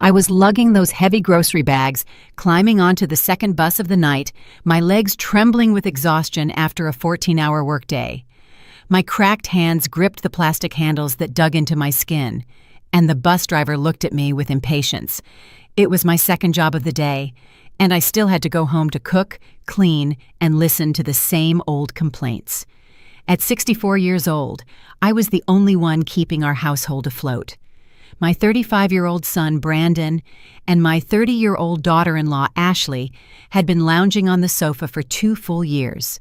I was lugging those heavy grocery bags, climbing onto the second bus of the night, my legs trembling with exhaustion after a 14-hour workday. My cracked hands gripped the plastic handles that dug into my skin, and the bus driver looked at me with impatience. It was my second job of the day, and I still had to go home to cook, clean, and listen to the same old complaints. At 64 years old, I was the only one keeping our household afloat. My 35-year-old son, Brandon, and my 30-year-old daughter-in-law, Ashley, had been lounging on the sofa for 2 full years.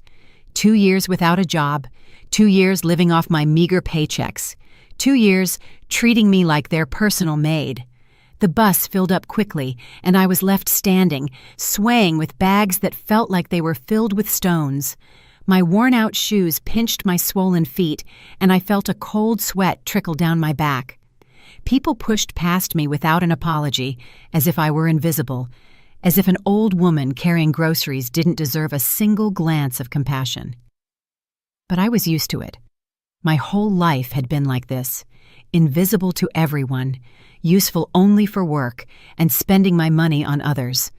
2 years without a job, 2 years living off my meager paychecks, 2 years treating me like their personal maid. The bus filled up quickly, and I was left standing, swaying with bags that felt like they were filled with stones. My worn-out shoes pinched my swollen feet, and I felt a cold sweat trickle down my back. People pushed past me without an apology, as if I were invisible, as if an old woman carrying groceries didn't deserve a single glance of compassion. But I was used to it. My whole life had been like this, invisible to everyone, useful only for work, and spending my money on others.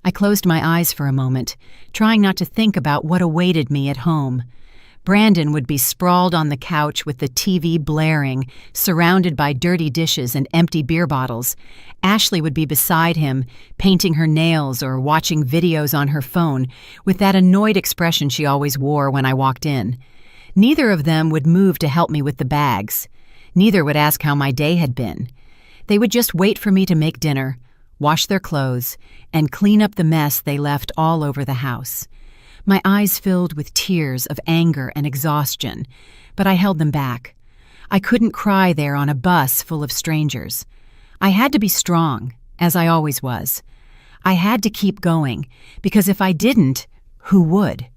I closed my eyes for a moment, trying not to think about what awaited me at home. Brandon would be sprawled on the couch with the TV blaring, surrounded by dirty dishes and empty beer bottles. Ashley would be beside him, painting her nails or watching videos on her phone, with that annoyed expression she always wore when I walked in. Neither of them would move to help me with the bags. Neither would ask how my day had been. They would just wait for me to make dinner, wash their clothes, and clean up the mess they left all over the house. My eyes filled with tears of anger and exhaustion, but I held them back. I couldn't cry there on a bus full of strangers. I had to be strong, as I always was. I had to keep going, because if I didn't, who would?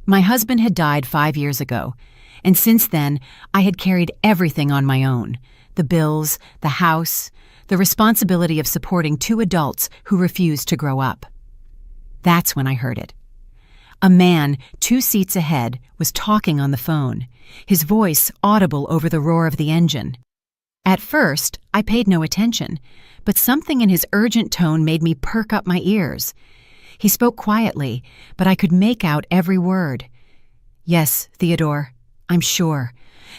My husband had died 5 years ago, and since then, I had carried everything on my own. The bills, the house, the responsibility of supporting 2 adults who refused to grow up. That's when I heard it. A man 2 seats ahead was talking on the phone, his voice audible over the roar of the engine. At first, I paid no attention, but something in his urgent tone made me perk up my ears. He spoke quietly, but I could make out every word. Yes, Theodore, I'm sure.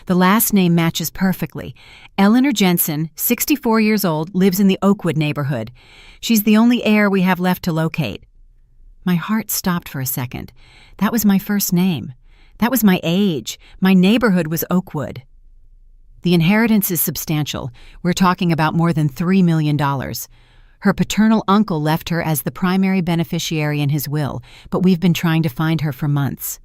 The last name matches perfectly. Eleanor Jensen, 64 years old, lives in the Oakwood neighborhood. She's the only heir we have left to locate. My heart stopped for a second. That was my first name. That was my age. My neighborhood was Oakwood. The inheritance is substantial. We're talking about more than $3 million. Her paternal uncle left her as the primary beneficiary in his will, but we've been trying to find her for months.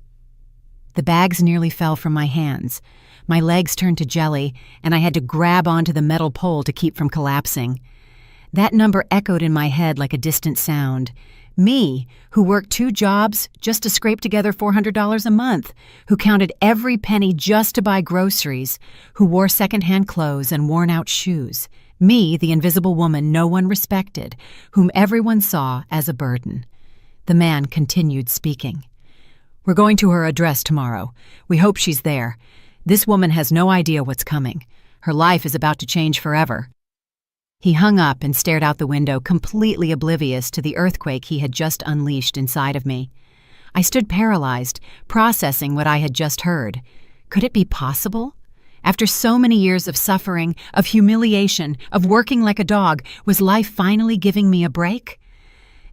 The bags nearly fell from my hands. My legs turned to jelly, and I had to grab onto the metal pole to keep from collapsing. That number echoed in my head like a distant sound. Me, who worked 2 jobs just to scrape together $400 a month, who counted every penny just to buy groceries, who wore secondhand clothes and worn-out shoes. Me, the invisible woman no one respected, whom everyone saw as a burden. The man continued speaking. We're going to her address tomorrow. We hope she's there. This woman has no idea what's coming. Her life is about to change forever. He hung up and stared out the window, completely oblivious to the earthquake he had just unleashed inside of me. I stood paralyzed, processing what I had just heard. Could it be possible? After so many years of suffering, of humiliation, of working like a dog, was life finally giving me a break?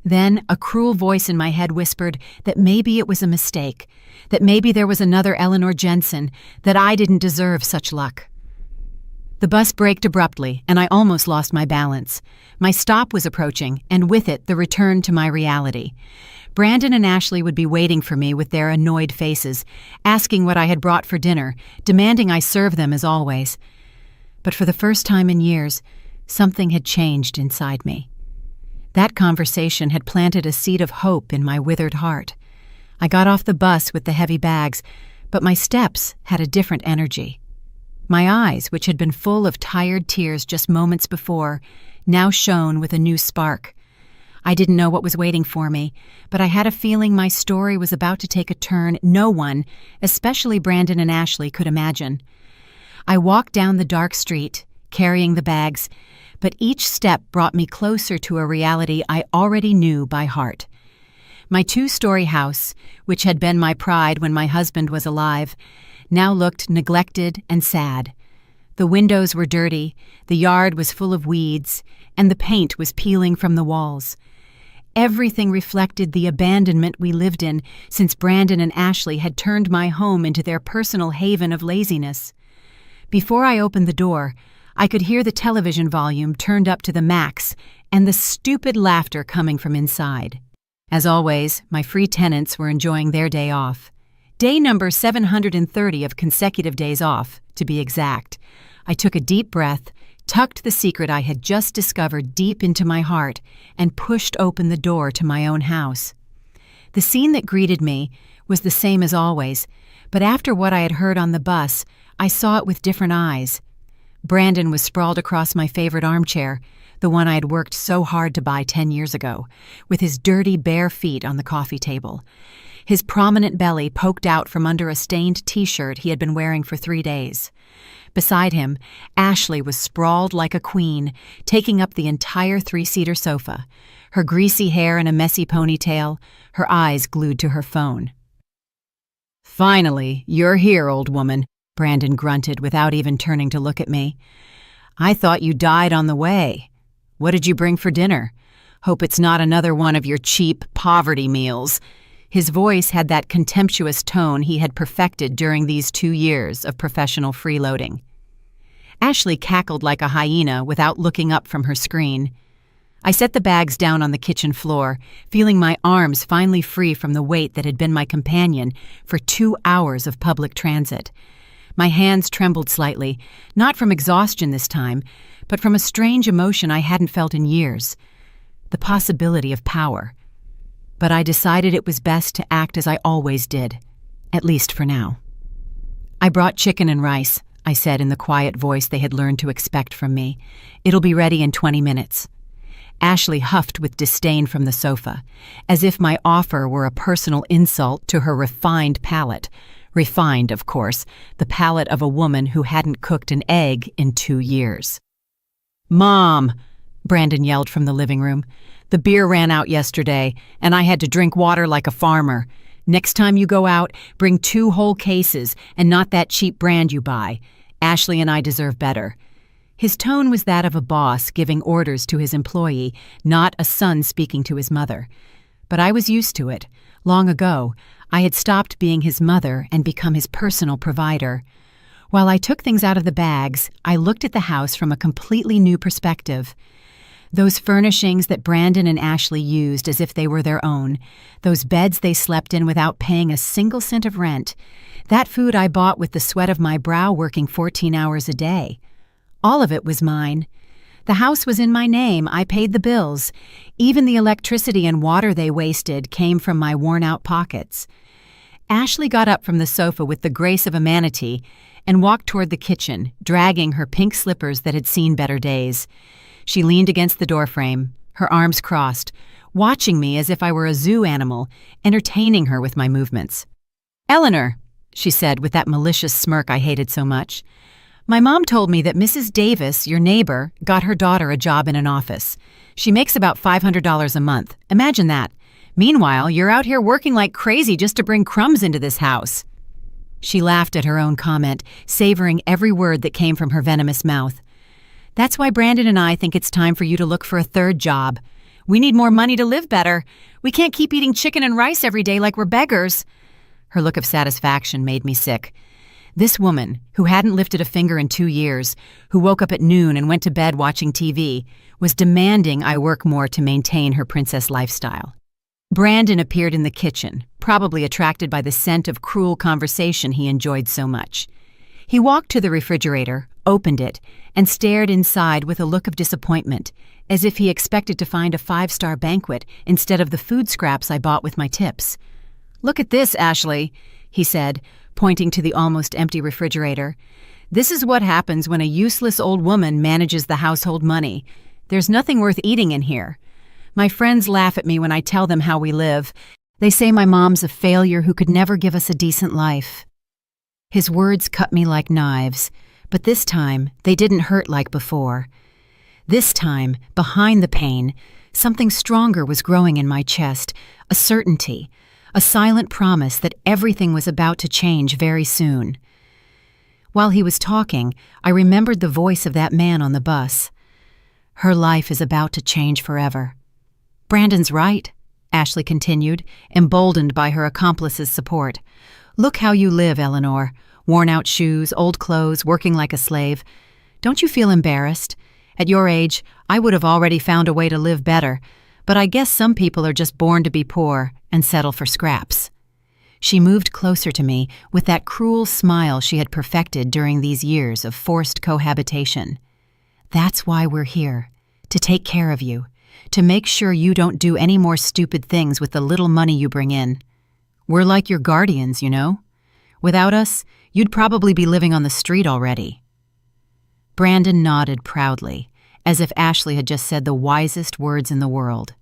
Then a cruel voice in my head whispered that maybe it was a mistake, that maybe there was another Eleanor Jensen, that I didn't deserve such luck. The bus braked abruptly, and I almost lost my balance. My stop was approaching, and with it, the return to my reality. Brandon and Ashley would be waiting for me with their annoyed faces, asking what I had brought for dinner, demanding I serve them as always. But for the first time in years, something had changed inside me. That conversation had planted a seed of hope in my withered heart. I got off the bus with the heavy bags, but my steps had a different energy. My eyes, which had been full of tired tears just moments before, now shone with a new spark. I didn't know what was waiting for me, but I had a feeling my story was about to take a turn no one, especially Brandon and Ashley, could imagine. I walked down the dark street, carrying the bags, but each step brought me closer to a reality I already knew by heart. My 2-story house, which had been my pride when my husband was alive, now looked neglected and sad. The windows were dirty, the yard was full of weeds, and the paint was peeling from the walls. Everything reflected the abandonment we lived in since Brandon and Ashley had turned my home into their personal haven of laziness. Before I opened the door, I could hear the television volume turned up to the max and the stupid laughter coming from inside. As always, my free tenants were enjoying their day off. Day number 730 of consecutive days off, to be exact. I took a deep breath, tucked the secret I had just discovered deep into my heart, and pushed open the door to my own house. The scene that greeted me was the same as always, but after what I had heard on the bus, I saw it with different eyes. Brandon was sprawled across my favorite armchair, the one I had worked so hard to buy 10 years ago, with his dirty, bare feet on the coffee table. His prominent belly poked out from under a stained t-shirt he had been wearing for 3 days. Beside him, Ashley was sprawled like a queen, taking up the entire 3-seater sofa, her greasy hair in a messy ponytail, her eyes glued to her phone. "Finally, you're here, old woman," Brandon grunted without even turning to look at me. "I thought you died on the way. What did you bring for dinner? Hope it's not another one of your cheap poverty meals." His voice had that contemptuous tone he had perfected during these 2 years of professional freeloading. Ashley cackled like a hyena without looking up from her screen. I set the bags down on the kitchen floor, feeling my arms finally free from the weight that had been my companion for 2 hours of public transit. My hands trembled slightly, not from exhaustion this time, but from a strange emotion I hadn't felt in years, the possibility of power. But I decided it was best to act as I always did, at least for now. "I brought chicken and rice," I said in the quiet voice they had learned to expect from me. "It'll be ready in 20 minutes. Ashley huffed with disdain from the sofa, as if my offer were a personal insult to her refined palate. Refined, of course, the palate of a woman who hadn't cooked an egg in 2 years. "Mom!" Brandon yelled from the living room. "The beer ran out yesterday, and I had to drink water like a farmer. Next time you go out, bring 2 whole cases and not that cheap brand you buy. Ashley and I deserve better." His tone was that of a boss giving orders to his employee, not a son speaking to his mother. But I was used to it. Long ago, I had stopped being his mother and become his personal provider. While I took things out of the bags, I looked at the house from a completely new perspective. Those furnishings that Brandon and Ashley used as if they were their own, those beds they slept in without paying a single cent of rent, that food I bought with the sweat of my brow working 14 hours a day. All of it was mine. The house was in my name, I paid the bills. Even the electricity and water they wasted came from my worn-out pockets. Ashley got up from the sofa with the grace of a manatee and walked toward the kitchen, dragging her pink slippers that had seen better days. She leaned against the doorframe, her arms crossed, watching me as if I were a zoo animal, entertaining her with my movements. "Eleanor," she said with that malicious smirk I hated so much, "my mom told me that Mrs. Davis, your neighbor, got her daughter a job in an office. She makes about $500 a month. Imagine that. Meanwhile, you're out here working like crazy just to bring crumbs into this house." She laughed at her own comment, savoring every word that came from her venomous mouth. "That's why Brandon and I think it's time for you to look for a 3rd job. We need more money to live better. We can't keep eating chicken and rice every day like we're beggars." Her look of satisfaction made me sick. This woman, who hadn't lifted a finger in 2 years, who woke up at noon and went to bed watching TV, was demanding I work more to maintain her princess lifestyle. Brandon appeared in the kitchen, probably attracted by the scent of cruel conversation he enjoyed so much. He walked to the refrigerator, opened it, and stared inside with a look of disappointment, as if he expected to find a 5-star banquet instead of the food scraps I bought with my tips. "Look at this, Ashley," he said, pointing to the almost empty refrigerator. "This is what happens when a useless old woman manages the household money. There's nothing worth eating in here. My friends laugh at me when I tell them how we live. They say my mom's a failure who could never give us a decent life." His words cut me like knives, but this time they didn't hurt like before. This time, behind the pain, something stronger was growing in my chest, a certainty, a silent promise that everything was about to change very soon. While he was talking, I remembered the voice of that man on the bus. Her life is about to change forever. Brandon's right, Ashley continued, emboldened by her accomplice's support. Look how you live, Eleanor. Worn-out shoes, old clothes, working like a slave. Don't you feel embarrassed? At your age, I would have already found a way to live better, but I guess some people are just born to be poor and settle for scraps. She moved closer to me with that cruel smile she had perfected during these years of forced cohabitation. That's why we're here, to take care of you, to make sure you don't do any more stupid things with the little money you bring in. We're like your guardians, you know? Without us, you'd probably be living on the street already. Brandon nodded proudly, as if Ashley had just said the wisest words in the world.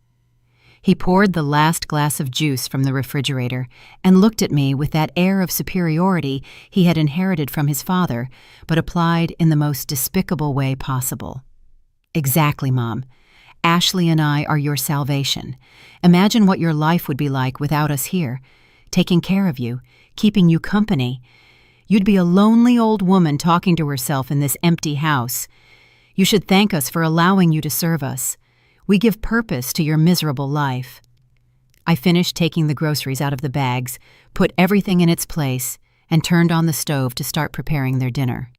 He poured the last glass of juice from the refrigerator and looked at me with that air of superiority he had inherited from his father, but applied in the most despicable way possible. Exactly, Mom. Ashley and I are your salvation. Imagine what your life would be like without us here, taking care of you, keeping you company. You'd be a lonely old woman talking to herself in this empty house. You should thank us for allowing you to serve us. We give purpose to your miserable life. I finished taking the groceries out of the bags, put everything in its place, and turned on the stove to start preparing their dinner.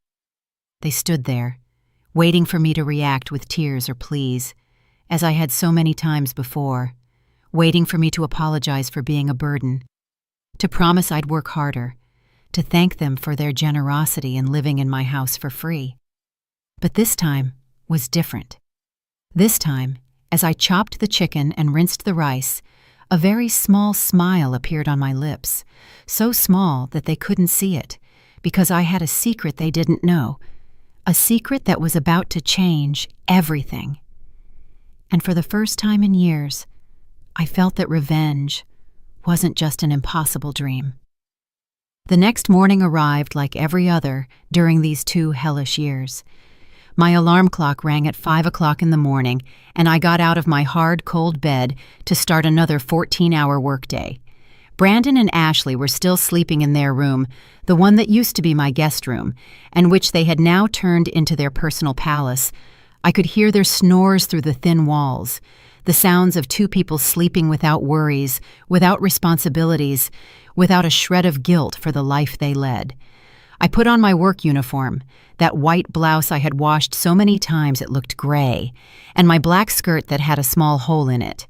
They stood there, waiting for me to react with tears or pleas, as I had so many times before, waiting for me to apologize for being a burden, to promise I'd work harder, to thank them for their generosity in living in my house for free. But this time was different. This time, as I chopped the chicken and rinsed the rice, a very small smile appeared on my lips, so small that they couldn't see it, because I had a secret they didn't know, a secret that was about to change everything. And for the first time in years, I felt that revenge wasn't just an impossible dream. The next morning arrived like every other during these 2 hellish years. My alarm clock rang at 5 o'clock in the morning, and I got out of my hard, cold bed to start another 14-hour workday. Brandon and Ashley were still sleeping in their room, the one that used to be my guest room, and which they had now turned into their personal palace. I could hear their snores through the thin walls, the sounds of 2 people sleeping without worries, without responsibilities, without a shred of guilt for the life they led. I put on my work uniform, that white blouse I had washed so many times it looked gray, and my black skirt that had a small hole in it.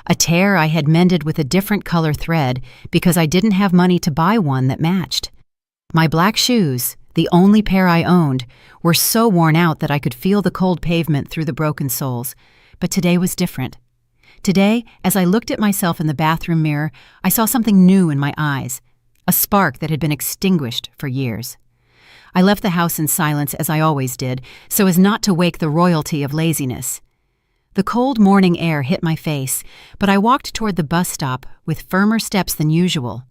A tear I had mended with a different color thread because I didn't have money to buy one that matched. My black shoes, the only pair I owned, were so worn out that I could feel the cold pavement through the broken soles. But today was different. Today, as I looked at myself in the bathroom mirror, I saw something new in my eyes, a spark that had been extinguished for years. I left the house in silence as I always did, so as not to wake the royalty of laziness. The cold morning air hit my face, but I walked toward the bus stop with firmer steps than usual.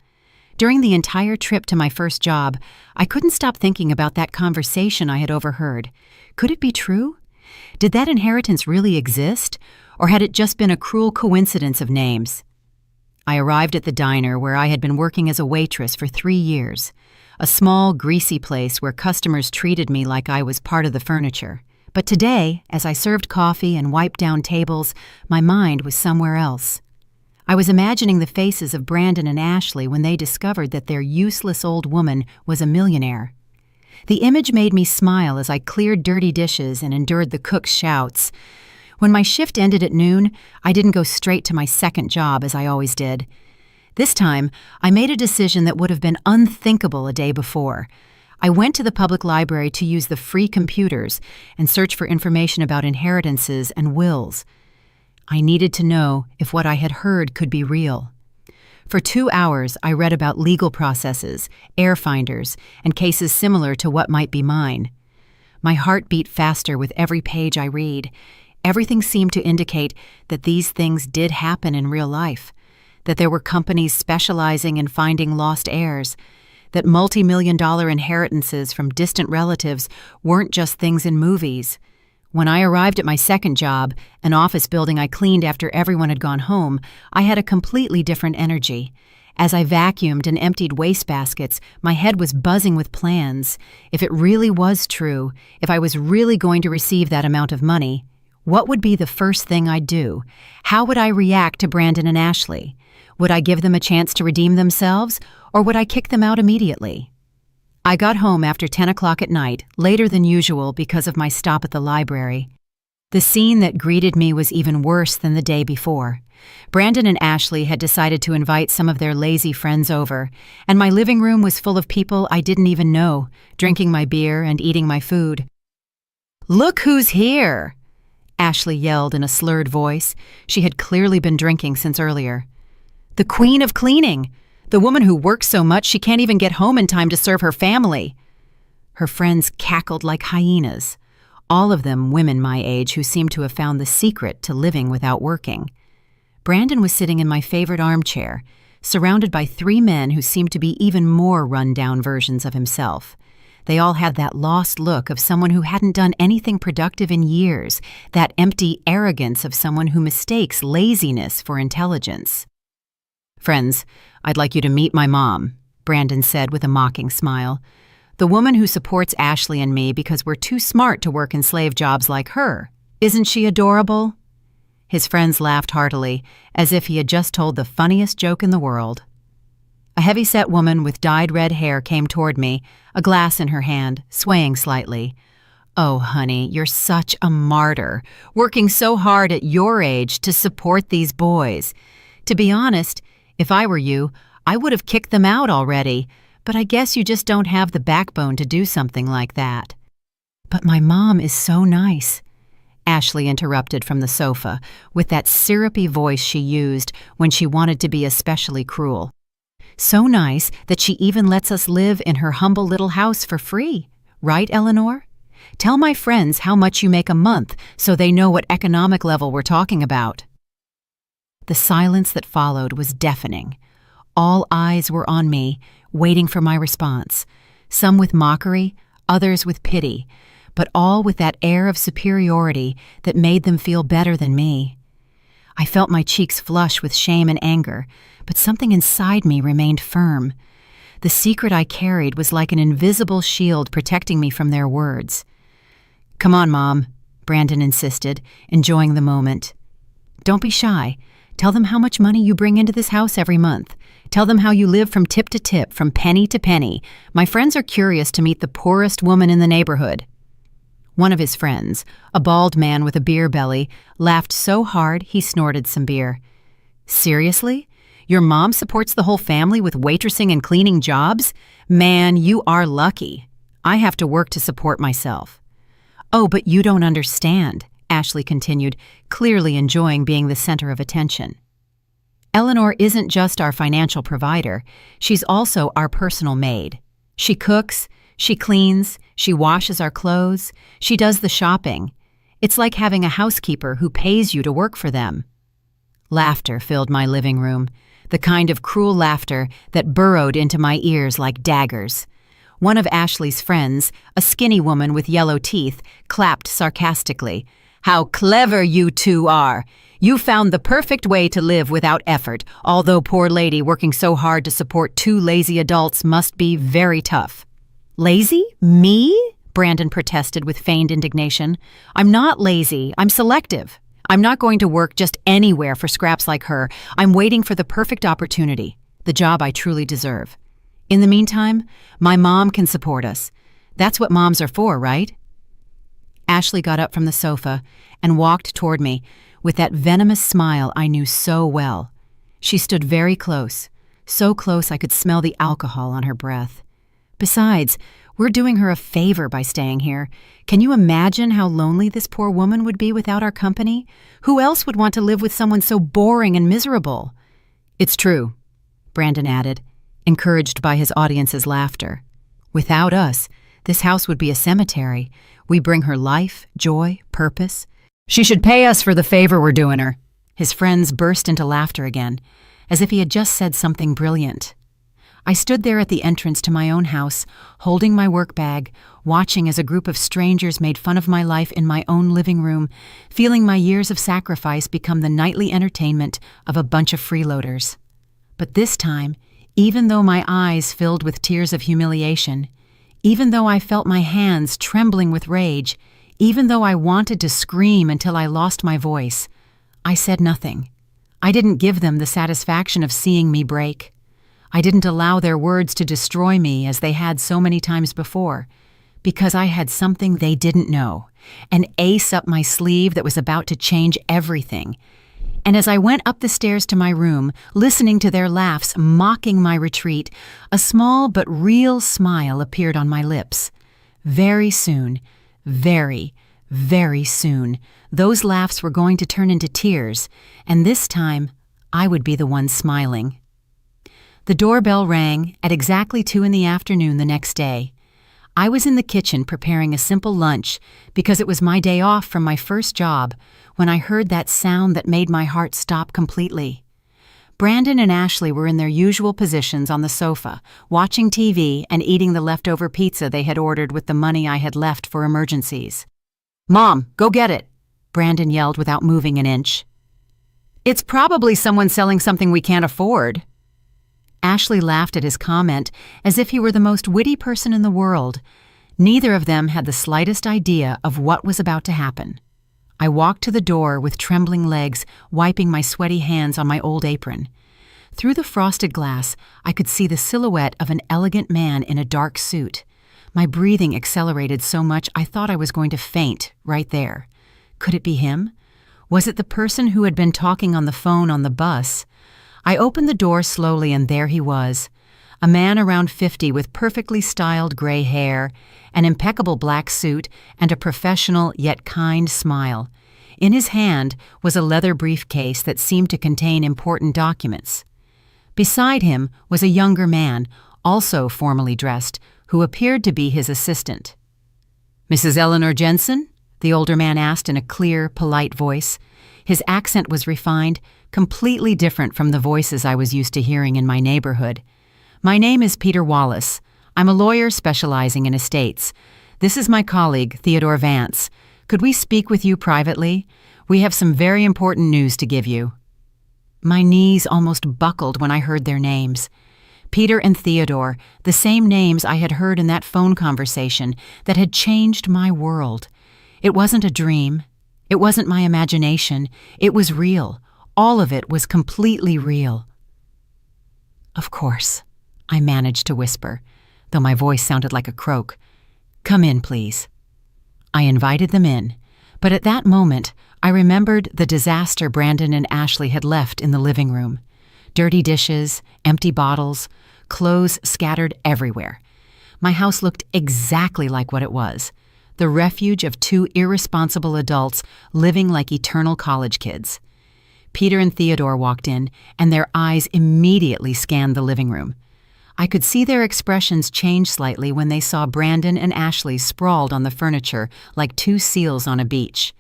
During the entire trip to my first job, I couldn't stop thinking about that conversation I had overheard. Could it be true? Did that inheritance really exist, or had it just been a cruel coincidence of names? I arrived at the diner where I had been working as a waitress for 3 years, a small, greasy place where customers treated me like I was part of the furniture. But today, as I served coffee and wiped down tables, my mind was somewhere else. I was imagining the faces of Brandon and Ashley when they discovered that their useless old woman was a millionaire. The image made me smile as I cleared dirty dishes and endured the cook's shouts. When my shift ended at noon, I didn't go straight to my second job as I always did. This time, I made a decision that would have been unthinkable a day before. I went to the public library to use the free computers and search for information about inheritances and wills. I needed to know if what I had heard could be real. For 2 hours, I read about legal processes, heir finders, and cases similar to what might be mine. My heart beat faster with every page I read. Everything seemed to indicate that these things did happen in real life, that there were companies specializing in finding lost heirs, that multi-million-dollar inheritances from distant relatives weren't just things in movies. When I arrived at my second job, an office building I cleaned after everyone had gone home, I had a completely different energy. As I vacuumed and emptied wastebaskets, my head was buzzing with plans. If it really was true, if I was really going to receive that amount of money, what would be the first thing I'd do? How would I react to Brandon and Ashley? Would I give them a chance to redeem themselves, or would I kick them out immediately? I got home after 10 o'clock at night, later than usual because of my stop at the library. The scene that greeted me was even worse than the day before. Brandon and Ashley had decided to invite some of their lazy friends over, and my living room was full of people I didn't even know, drinking my beer and eating my food. "Look who's here!" Ashley yelled in a slurred voice. She had clearly been drinking since earlier. "The queen of cleaning! The woman who works so much she can't even get home in time to serve her family." Her friends cackled like hyenas, all of them women my age who seemed to have found the secret to living without working. Brandon was sitting in my favorite armchair, surrounded by 3 men who seemed to be even more run-down versions of himself. They all had that lost look of someone who hadn't done anything productive in years, that empty arrogance of someone who mistakes laziness for intelligence. "Friends, I'd like you to meet my mom," Brandon said with a mocking smile. "The woman who supports Ashley and me because we're too smart to work in slave jobs like her. Isn't she adorable?" His friends laughed heartily, as if he had just told the funniest joke in the world. A heavy-set woman with dyed red hair came toward me, a glass in her hand, swaying slightly. "Oh, honey, you're such a martyr, working so hard at your age to support these boys. To be honest, if I were you, I would have kicked them out already, but I guess you just don't have the backbone to do something like that." "But my mom is so nice," Ashley interrupted from the sofa, with that syrupy voice she used when she wanted to be especially cruel. "So nice that she even lets us live in her humble little house for free. Right, Eleanor? Tell my friends how much you make a month so they know what economic level we're talking about." The silence that followed was deafening. All eyes were on me, waiting for my response, some with mockery, others with pity, but all with that air of superiority that made them feel better than me. I felt my cheeks flush with shame and anger, but something inside me remained firm. The secret I carried was like an invisible shield protecting me from their words. "Come on, Mom," Brandon insisted, enjoying the moment. "Don't be shy. Tell them how much money you bring into this house every month. Tell them how you live from tip to tip, from penny to penny. My friends are curious to meet the poorest woman in the neighborhood." One of his friends, a bald man with a beer belly, laughed so hard he snorted some beer. "Seriously? Your mom supports the whole family with waitressing and cleaning jobs? Man, you are lucky. I have to work to support myself." "Oh, but you don't understand," Ashley continued, clearly enjoying being the center of attention. "Eleanor isn't just our financial provider, she's also our personal maid. She cooks, she cleans, she washes our clothes, she does the shopping. It's like having a housekeeper who pays you to work for them." Laughter filled my living room, the kind of cruel laughter that burrowed into my ears like daggers. One of Ashley's friends, a skinny woman with yellow teeth, clapped sarcastically. "How clever you two are! You found the perfect way to live without effort, although poor lady working so hard to support 2 lazy adults must be very tough." "Lazy? Me?" Brandon protested with feigned indignation. "I'm not lazy. I'm selective. I'm not going to work just anywhere for scraps like her. I'm waiting for the perfect opportunity, the job I truly deserve. In the meantime, my mom can support us. That's what moms are for, right?" Ashley got up from the sofa and walked toward me with that venomous smile I knew so well. She stood very close, so close I could smell the alcohol on her breath. "Besides, we're doing her a favor by staying here. Can you imagine how lonely this poor woman would be without our company? Who else would want to live with someone so boring and miserable?" "It's true," Brandon added, encouraged by his audience's laughter. "Without us, this house would be a cemetery. We bring her life, joy, purpose. She should pay us for the favor we're doing her." His friends burst into laughter again, as if he had just said something brilliant. I stood there at the entrance to my own house, holding my work bag, watching as a group of strangers made fun of my life in my own living room, feeling my years of sacrifice become the nightly entertainment of a bunch of freeloaders. But this time, even though my eyes filled with tears of humiliation, even though I felt my hands trembling with rage, even though I wanted to scream until I lost my voice, I said nothing. I didn't give them the satisfaction of seeing me break. I didn't allow their words to destroy me as they had so many times before, because I had something they didn't know, an ace up my sleeve that was about to change everything. And as I went up the stairs to my room, listening to their laughs mocking my retreat, a small but real smile appeared on my lips. Very soon, very, very soon, those laughs were going to turn into tears, and this time, I would be the one smiling. The doorbell rang at exactly 2 p.m. the next day. I was in the kitchen preparing a simple lunch because it was my day off from my first job when I heard that sound that made my heart stop completely. Brandon and Ashley were in their usual positions on the sofa, watching TV and eating the leftover pizza they had ordered with the money I had left for emergencies. "Mom, go get it," Brandon yelled without moving an inch. "It's probably someone selling something we can't afford." Ashley laughed at his comment as if he were the most witty person in the world. Neither of them had the slightest idea of what was about to happen. I walked to the door with trembling legs, wiping my sweaty hands on my old apron. Through the frosted glass, I could see the silhouette of an elegant man in a dark suit. My breathing accelerated so much I thought I was going to faint right there. Could it be him? Was it the person who had been talking on the phone on the bus? I opened the door slowly and there he was, a man around 50 with perfectly styled gray hair, an impeccable black suit, and a professional yet kind smile. In his hand was a leather briefcase that seemed to contain important documents. Beside him was a younger man, also formally dressed, who appeared to be his assistant. "Mrs. Eleanor Jensen?" the older man asked in a clear, polite voice. His accent was refined, completely different from the voices I was used to hearing in my neighborhood. "My name is Peter Wallace. I'm a lawyer specializing in estates. This is my colleague, Theodore Vance. Could we speak with you privately? We have some very important news to give you." My knees almost buckled when I heard their names. Peter and Theodore, the same names I had heard in that phone conversation that had changed my world. It wasn't a dream. It wasn't my imagination. It was real. All of it was completely real. "Of course," I managed to whisper, though my voice sounded like a croak. "Come in, please." I invited them in, but at that moment, I remembered the disaster Brandon and Ashley had left in the living room. Dirty dishes, empty bottles, clothes scattered everywhere. My house looked exactly like what it was, the refuge of 2 irresponsible adults living like eternal college kids. Peter and Theodore walked in, and their eyes immediately scanned the living room. I could see their expressions change slightly when they saw Brandon and Ashley sprawled on the furniture like 2 seals on a beach.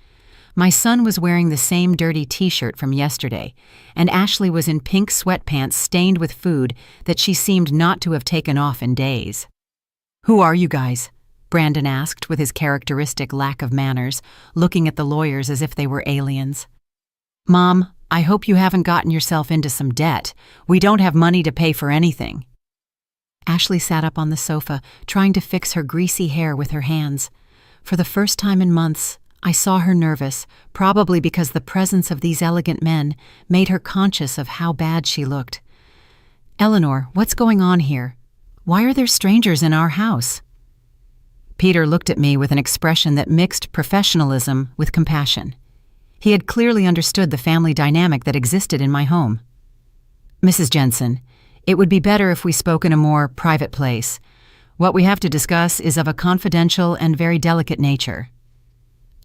My son was wearing the same dirty t-shirt from yesterday, and Ashley was in pink sweatpants stained with food that she seemed not to have taken off in days. "Who are you guys?" Brandon asked with his characteristic lack of manners, looking at the lawyers as if they were aliens. "Mom, I hope you haven't gotten yourself into some debt. We don't have money to pay for anything." Ashley sat up on the sofa, trying to fix her greasy hair with her hands. For the first time in months, I saw her nervous, probably because the presence of these elegant men made her conscious of how bad she looked. "Eleanor, what's going on here? Why are there strangers in our house?" Peter looked at me with an expression that mixed professionalism with compassion. He had clearly understood the family dynamic that existed in my home. "Mrs. Jensen, it would be better if we spoke in a more private place. What we have to discuss is of a confidential and very delicate nature."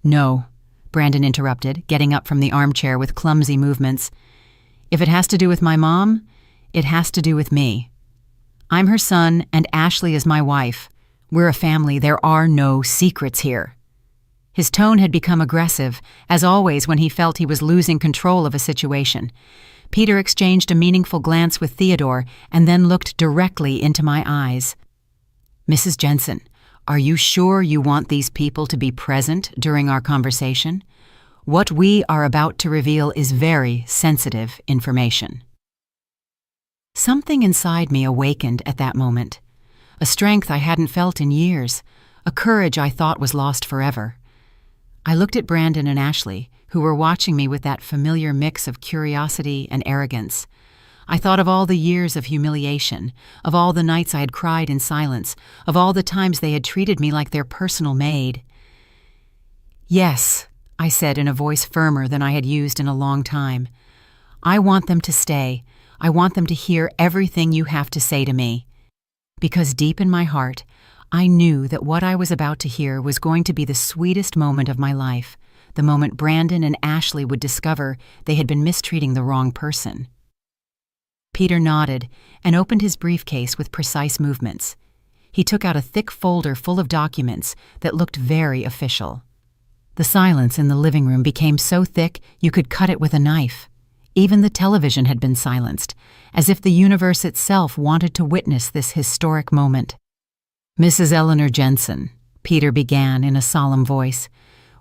"No," Brandon interrupted, getting up from the armchair with clumsy movements. "If it has to do with my mom, it has to do with me. I'm her son, and Ashley is my wife. We're a family. There are no secrets here." His tone had become aggressive, as always when he felt he was losing control of a situation. Peter exchanged a meaningful glance with Theodore and then looked directly into my eyes. "Mrs. Jensen, are you sure you want these people to be present during our conversation? What we are about to reveal is very sensitive information." Something inside me awakened at that moment. A strength I hadn't felt in years, a courage I thought was lost forever. I looked at Brandon and Ashley, who were watching me with that familiar mix of curiosity and arrogance. I thought of all the years of humiliation, of all the nights I had cried in silence, of all the times they had treated me like their personal maid. "Yes," I said in a voice firmer than I had used in a long time. "I want them to stay. I want them to hear everything you have to say to me." Because deep in my heart, I knew that what I was about to hear was going to be the sweetest moment of my life, the moment Brandon and Ashley would discover they had been mistreating the wrong person. Peter nodded and opened his briefcase with precise movements. He took out a thick folder full of documents that looked very official. The silence in the living room became so thick you could cut it with a knife. Even the television had been silenced, as if the universe itself wanted to witness this historic moment. "Mrs. Eleanor Jensen," Peter began in a solemn voice,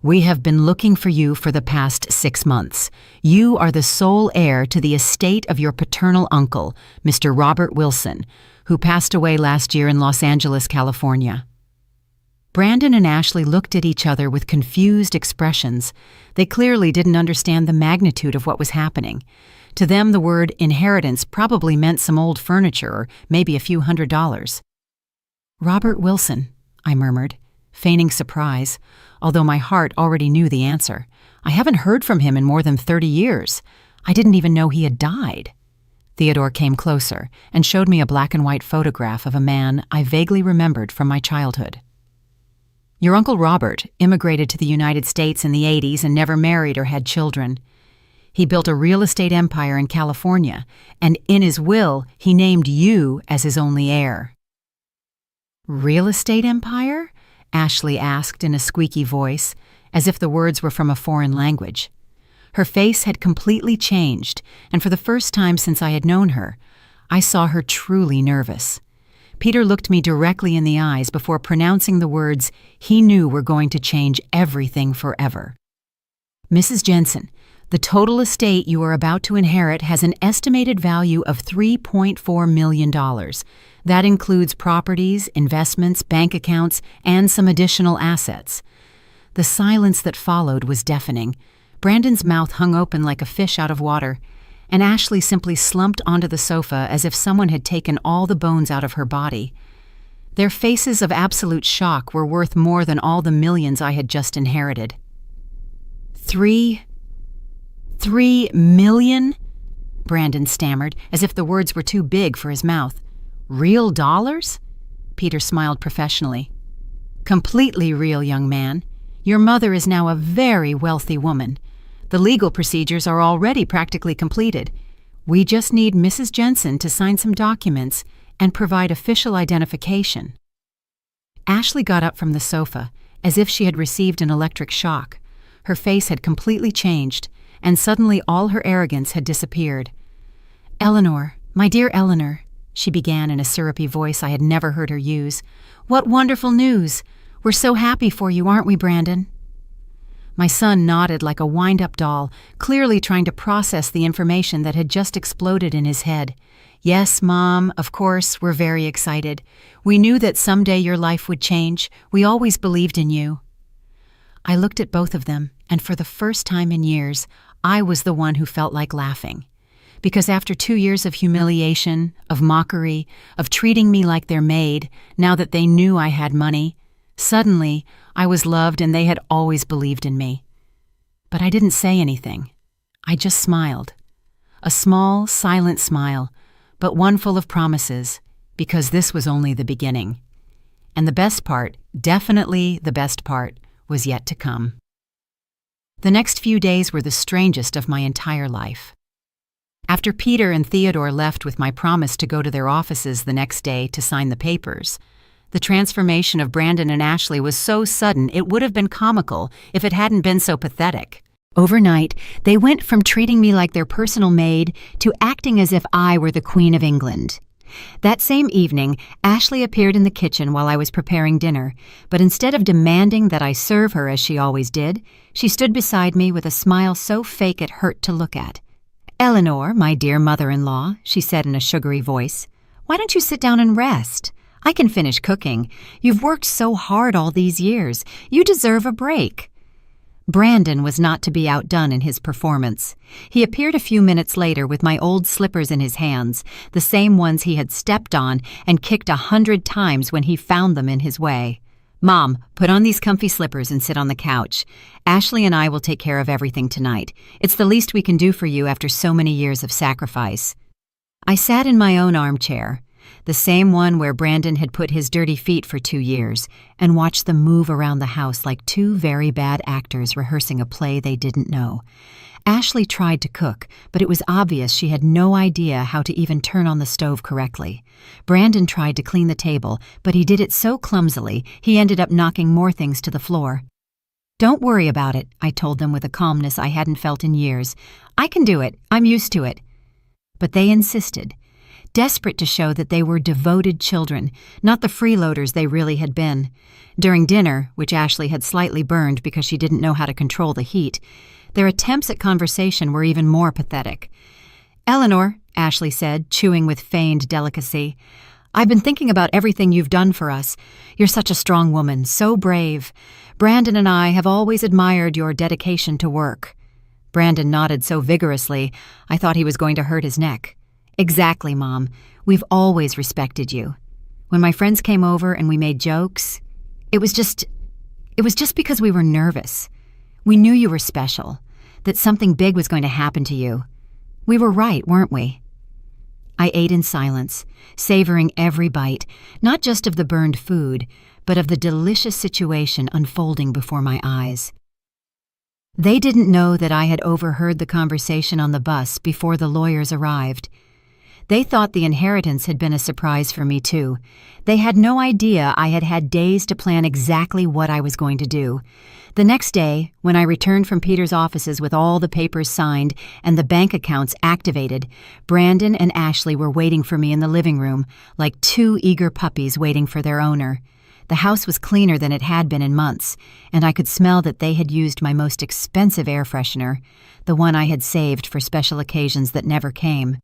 "we have been looking for you for the past 6 months. You are the sole heir to the estate of your paternal uncle, Mr. Robert Wilson, who passed away last year in Los Angeles, California." Brandon and Ashley looked at each other with confused expressions. They clearly didn't understand the magnitude of what was happening. To them, the word inheritance probably meant some old furniture or maybe a few $100s. "Robert Wilson," I murmured, feigning surprise, although my heart already knew the answer. I haven't heard from him in more than 30 years. I didn't even know he had died. Theodore came closer and showed me a black and white photograph of a man I vaguely remembered from my childhood. "Your Uncle Robert immigrated to the United States in the 80s and never married or had children. He built a real estate empire in California, and in his will, he named you as his only heir." "Real estate empire?" Ashley asked in a squeaky voice, as if the words were from a foreign language. Her face had completely changed, and for the first time since I had known her, I saw her truly nervous. Peter looked me directly in the eyes before pronouncing the words he knew were going to change everything forever. "Mrs. Jensen, the total estate you are about to inherit has an estimated value of $3.4 million. That includes properties, investments, bank accounts, and some additional assets." The silence that followed was deafening. Brandon's mouth hung open like a fish out of water, and Ashley simply slumped onto the sofa as if someone had taken all the bones out of her body. Their faces of absolute shock were worth more than all the millions I had just inherited. Three million? Brandon stammered, as if the words were too big for his mouth. "Real dollars?" Peter smiled professionally. "Completely real, young man. Your mother is now a very wealthy woman. The legal procedures are already practically completed. We just need Mrs. Jensen to sign some documents and provide official identification." Ashley got up from the sofa, as if she had received an electric shock. Her face had completely changed, and suddenly all her arrogance had disappeared. "Eleanor, my dear Eleanor," she began in a syrupy voice I had never heard her use, "what wonderful news! We're so happy for you, aren't we, Brandon?" My son nodded like a wind-up doll, clearly trying to process the information that had just exploded in his head. "Yes, Mom, of course, we're very excited. We knew that someday your life would change. We always believed in you." I looked at both of them, and for the first time in years, I was the one who felt like laughing. Because after 2 years of humiliation, of mockery, of treating me like their maid, now that they knew I had money, suddenly I was loved and they had always believed in me. But I didn't say anything. I just smiled. A small, silent smile, but one full of promises, because this was only the beginning. And the best part, definitely the best part, was yet to come. The next few days were the strangest of my entire life. After Peter and Theodore left with my promise to go to their offices the next day to sign the papers, the transformation of Brandon and Ashley was so sudden it would have been comical if it hadn't been so pathetic. Overnight, they went from treating me like their personal maid to acting as if I were the Queen of England. That same evening, Ashley appeared in the kitchen while I was preparing dinner, but instead of demanding that I serve her as she always did, she stood beside me with a smile so fake it hurt to look at. "Eleanor, my dear mother-in-law," she said in a sugary voice, "why don't you sit down and rest? I can finish cooking. You've worked so hard all these years. You deserve a break." Brandon was not to be outdone in his performance. He appeared a few minutes later with my old slippers in his hands, the same ones he had stepped on and kicked 100 times when he found them in his way. "Mom, put on these comfy slippers and sit on the couch. Ashley and I will take care of everything tonight. It's the least we can do for you after so many years of sacrifice." I sat in my own armchair, the same one where Brandon had put his dirty feet for 2 years, and watched them move around the house like two very bad actors rehearsing a play they didn't know. Ashley tried to cook, but it was obvious she had no idea how to even turn on the stove correctly. Brandon tried to clean the table, but he did it so clumsily he ended up knocking more things to the floor. "Don't worry about it," I told them with a calmness I hadn't felt in years. "I can do it. I'm used to it." But they insisted, desperate to show that they were devoted children, not the freeloaders they really had been. During dinner, which Ashley had slightly burned because she didn't know how to control the heat, their attempts at conversation were even more pathetic. "Eleanor," Ashley said, chewing with feigned delicacy, "I've been thinking about everything you've done for us. You're such a strong woman, so brave. Brandon and I have always admired your dedication to work." Brandon nodded so vigorously, I thought he was going to hurt his neck. "Exactly, Mom. We've always respected you. When my friends came over and we made jokes, it was just because we were nervous. We knew you were special, that something big was going to happen to you. We were right, weren't we?" I ate in silence, savoring every bite, not just of the burned food, but of the delicious situation unfolding before my eyes. They didn't know that I had overheard the conversation on the bus before the lawyers arrived. They thought the inheritance had been a surprise for me, too. They had no idea I had had days to plan exactly what I was going to do. The next day, when I returned from Peter's offices with all the papers signed and the bank accounts activated, Brandon and Ashley were waiting for me in the living room, like two eager puppies waiting for their owner. The house was cleaner than it had been in months, and I could smell that they had used my most expensive air freshener, the one I had saved for special occasions that never came.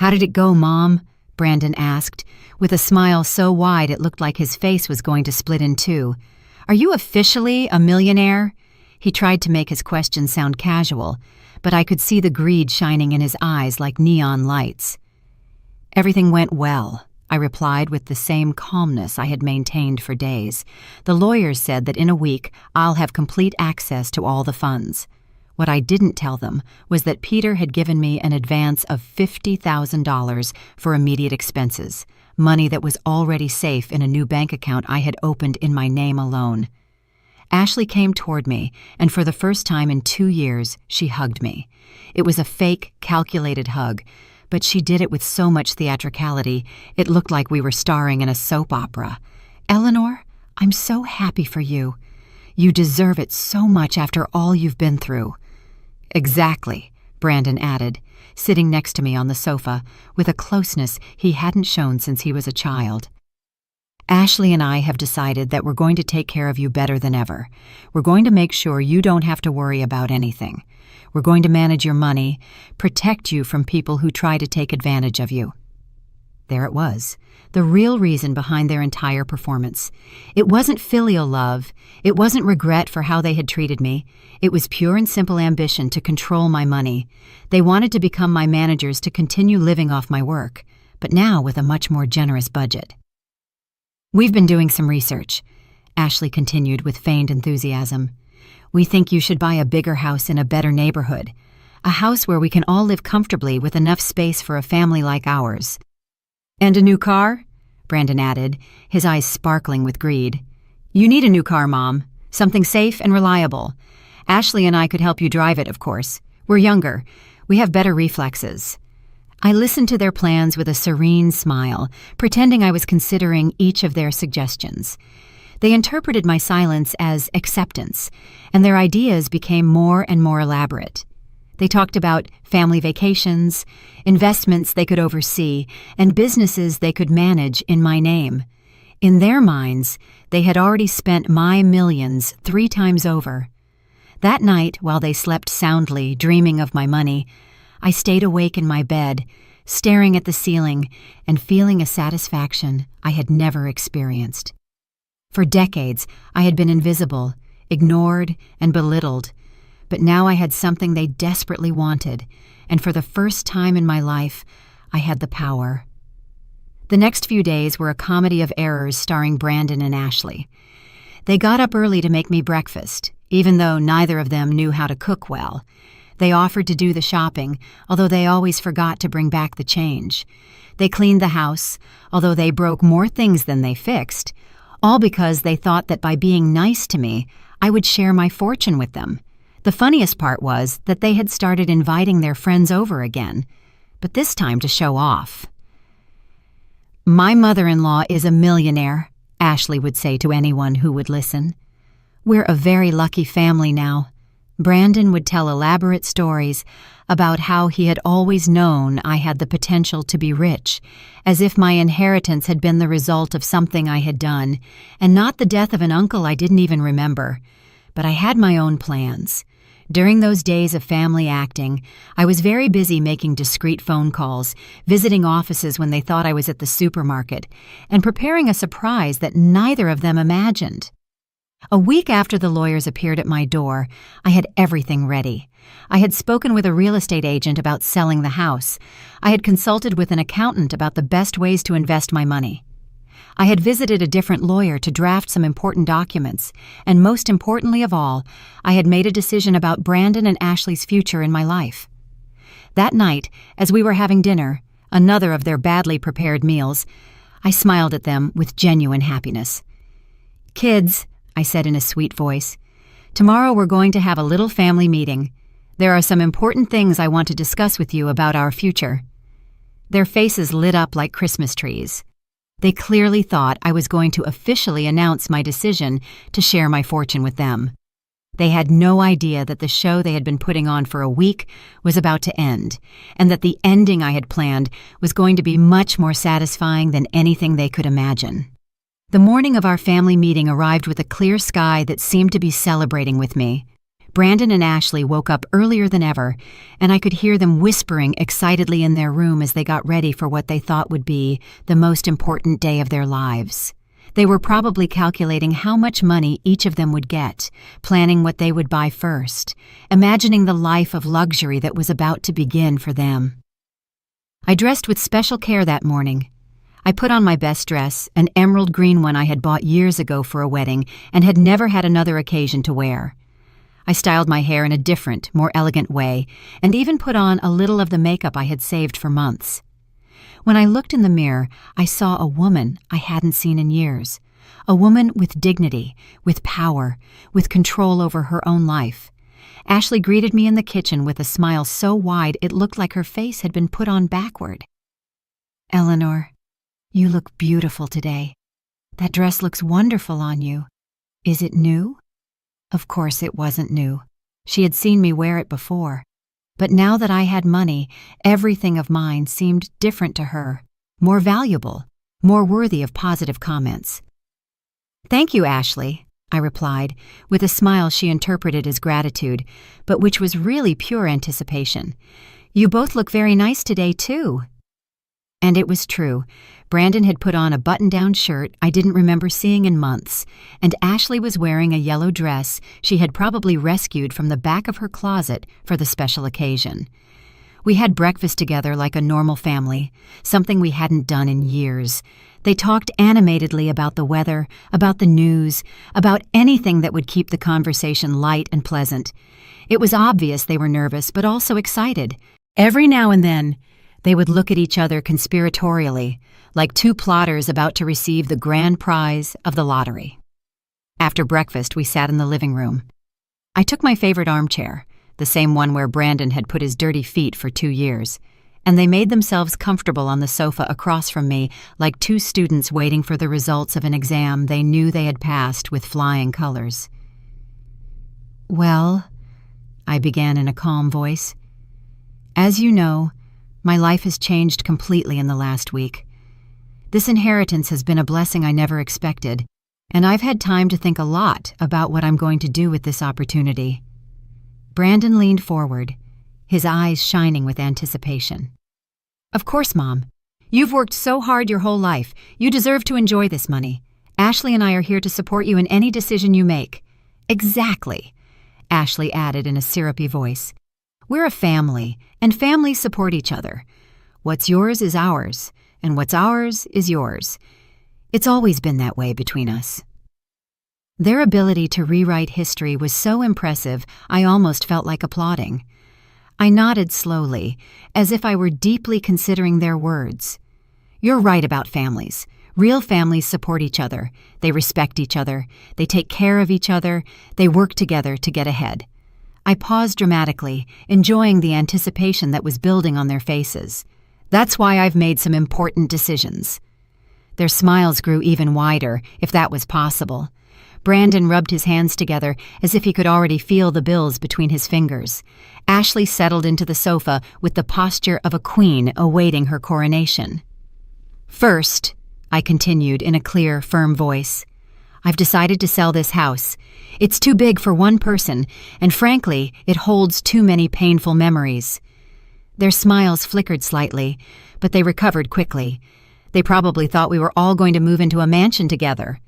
"How did it go, Mom?" Brandon asked, with a smile so wide it looked like his face was going to split in two. "Are you officially a millionaire?" He tried to make his question sound casual, but I could see the greed shining in his eyes like neon lights. "Everything went well," I replied with the same calmness I had maintained for days. "The lawyers said that in a week I'll have complete access to all the funds." What I didn't tell them was that Peter had given me an advance of $50,000 for immediate expenses, money that was already safe in a new bank account I had opened in my name alone. Ashley came toward me, and for the first time in 2 years, she hugged me. It was a fake, calculated hug, but she did it with so much theatricality, it looked like we were starring in a soap opera. "Eleanor, I'm so happy for you. You deserve it so much after all you've been through." "Exactly," Brandon added, sitting next to me on the sofa, with a closeness he hadn't shown since he was a child. "Ashley and I have decided that we're going to take care of you better than ever. We're going to make sure you don't have to worry about anything. We're going to manage your money, protect you from people who try to take advantage of you." There it was, the real reason behind their entire performance. It wasn't filial love. It wasn't regret for how they had treated me. It was pure and simple ambition to control my money. They wanted to become my managers to continue living off my work, but now with a much more generous budget. "We've been doing some research," Ashley continued with feigned enthusiasm. "We think you should buy a bigger house in a better neighborhood, a house where we can all live comfortably with enough space for a family like ours." "And a new car?" Brandon added, his eyes sparkling with greed. "You need a new car, Mom. Something safe and reliable. Ashley and I could help you drive it, of course. We're younger. We have better reflexes." I listened to their plans with a serene smile, pretending I was considering each of their suggestions. They interpreted my silence as acceptance, and their ideas became more and more elaborate. They talked about family vacations, investments they could oversee, and businesses they could manage in my name. In their minds, they had already spent my millions 3 times over. That night, while they slept soundly, dreaming of my money, I stayed awake in my bed, staring at the ceiling and feeling a satisfaction I had never experienced. For decades, I had been invisible, ignored, and belittled, but now I had something they desperately wanted, and for the first time in my life, I had the power. The next few days were a comedy of errors starring Brandon and Ashley. They got up early to make me breakfast, even though neither of them knew how to cook well. They offered to do the shopping, although they always forgot to bring back the change. They cleaned the house, although they broke more things than they fixed, all because they thought that by being nice to me, I would share my fortune with them. The funniest part was that they had started inviting their friends over again, but this time to show off. "My mother-in-law is a millionaire," Ashley would say to anyone who would listen. "We're a very lucky family now." Brandon would tell elaborate stories about how he had always known I had the potential to be rich, as if my inheritance had been the result of something I had done, and not the death of an uncle I didn't even remember. But I had my own plans. During those days of family acting, I was very busy making discreet phone calls, visiting offices when they thought I was at the supermarket, and preparing a surprise that neither of them imagined. A week after the lawyers appeared at my door, I had everything ready. I had spoken with a real estate agent about selling the house. I had consulted with an accountant about the best ways to invest my money. I had visited a different lawyer to draft some important documents, and most importantly of all, I had made a decision about Brandon and Ashley's future in my life. That night, as we were having dinner, another of their badly prepared meals, I smiled at them with genuine happiness. "Kids," I said in a sweet voice, "tomorrow we're going to have a little family meeting. There are some important things I want to discuss with you about our future." Their faces lit up like Christmas trees. They clearly thought I was going to officially announce my decision to share my fortune with them. They had no idea that the show they had been putting on for a week was about to end, and that the ending I had planned was going to be much more satisfying than anything they could imagine. The morning of our family meeting arrived with a clear sky that seemed to be celebrating with me. Brandon and Ashley woke up earlier than ever, and I could hear them whispering excitedly in their room as they got ready for what they thought would be the most important day of their lives. They were probably calculating how much money each of them would get, planning what they would buy first, imagining the life of luxury that was about to begin for them. I dressed with special care that morning. I put on my best dress, an emerald green one I had bought years ago for a wedding and had never had another occasion to wear. I styled my hair in a different, more elegant way, and even put on a little of the makeup I had saved for months. When I looked in the mirror, I saw a woman I hadn't seen in years. A woman with dignity, with power, with control over her own life. Ashley greeted me in the kitchen with a smile so wide it looked like her face had been put on backward. "Eleanor, you look beautiful today. That dress looks wonderful on you. Is it new?" Of course it wasn't new. She had seen me wear it before. But now that I had money, everything of mine seemed different to her, more valuable, more worthy of positive comments. "Thank you, Ashley," I replied, with a smile she interpreted as gratitude, but which was really pure anticipation. "You both look very nice today, too." And it was true. Brandon had put on a button-down shirt I didn't remember seeing in months, and Ashley was wearing a yellow dress she had probably rescued from the back of her closet for the special occasion. We had breakfast together like a normal family, something we hadn't done in years. They talked animatedly about the weather, about the news, about anything that would keep the conversation light and pleasant. It was obvious they were nervous, but also excited. Every now and then, they would look at each other conspiratorially, like two plotters about to receive the grand prize of the lottery. After breakfast, we sat in the living room. I took my favorite armchair, the same one where Brandon had put his dirty feet for 2 years. and they made themselves comfortable on the sofa across from me like two students waiting for the results of an exam they knew they had passed with flying colors. "Well," I began in a calm voice, "as you know, my life has changed completely in the last week. This inheritance has been a blessing I never expected, and I've had time to think a lot about what I'm going to do with this opportunity." Brandon leaned forward, his eyes shining with anticipation. "Of course, Mom. You've worked so hard your whole life. You deserve to enjoy this money. Ashley and I are here to support you in any decision you make." "Exactly," Ashley added in a syrupy voice. "We're a family, and families support each other. What's yours is ours, and what's ours is yours. It's always been that way between us." Their ability to rewrite history was so impressive I almost felt like applauding. I nodded slowly, as if I were deeply considering their words. "You're right about families. Real families support each other. They respect each other. They take care of each other. They work together to get ahead." I paused dramatically, enjoying the anticipation that was building on their faces. "That's why I've made some important decisions." Their smiles grew even wider, if that was possible. Brandon rubbed his hands together as if he could already feel the bills between his fingers. Ashley settled into the sofa with the posture of a queen awaiting her coronation. "First," I continued in a clear, firm voice, "I've decided to sell this house. It's too big for one person, and frankly, it holds too many painful memories." Their smiles flickered slightly, but they recovered quickly. They probably thought we were all going to move into a mansion together.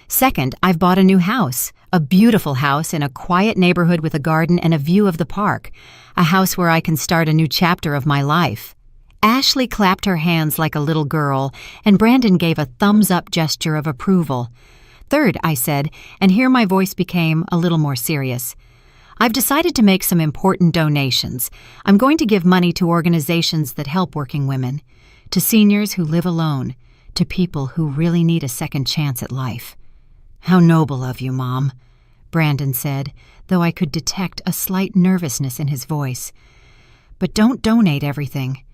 "Second, I've bought a new house, a beautiful house in a quiet neighborhood with a garden and a view of the park, a house where I can start a new chapter of my life." Ashley clapped her hands like a little girl, and Brandon gave a thumbs-up gesture of approval. "Third," I said, and here my voice became a little more serious, "I've decided to make some important donations. I'm going to give money to organizations that help working women, to seniors who live alone, to people who really need a second chance at life." "How noble of you, Mom," Brandon said, though I could detect a slight nervousness in his voice. "But don't donate everything.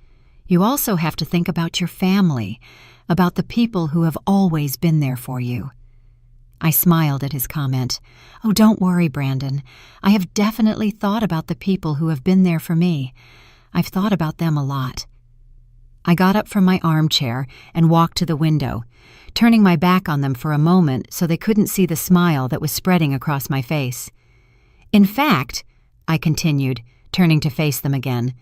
You also have to think about your family, about the people who have always been there for you." I smiled at his comment. "Oh, don't worry, Brandon. I have definitely thought about the people who have been there for me. I've thought about them a lot." I got up from my armchair and walked to the window, turning my back on them for a moment so they couldn't see the smile that was spreading across my face. "In fact," I continued, turning to face them again,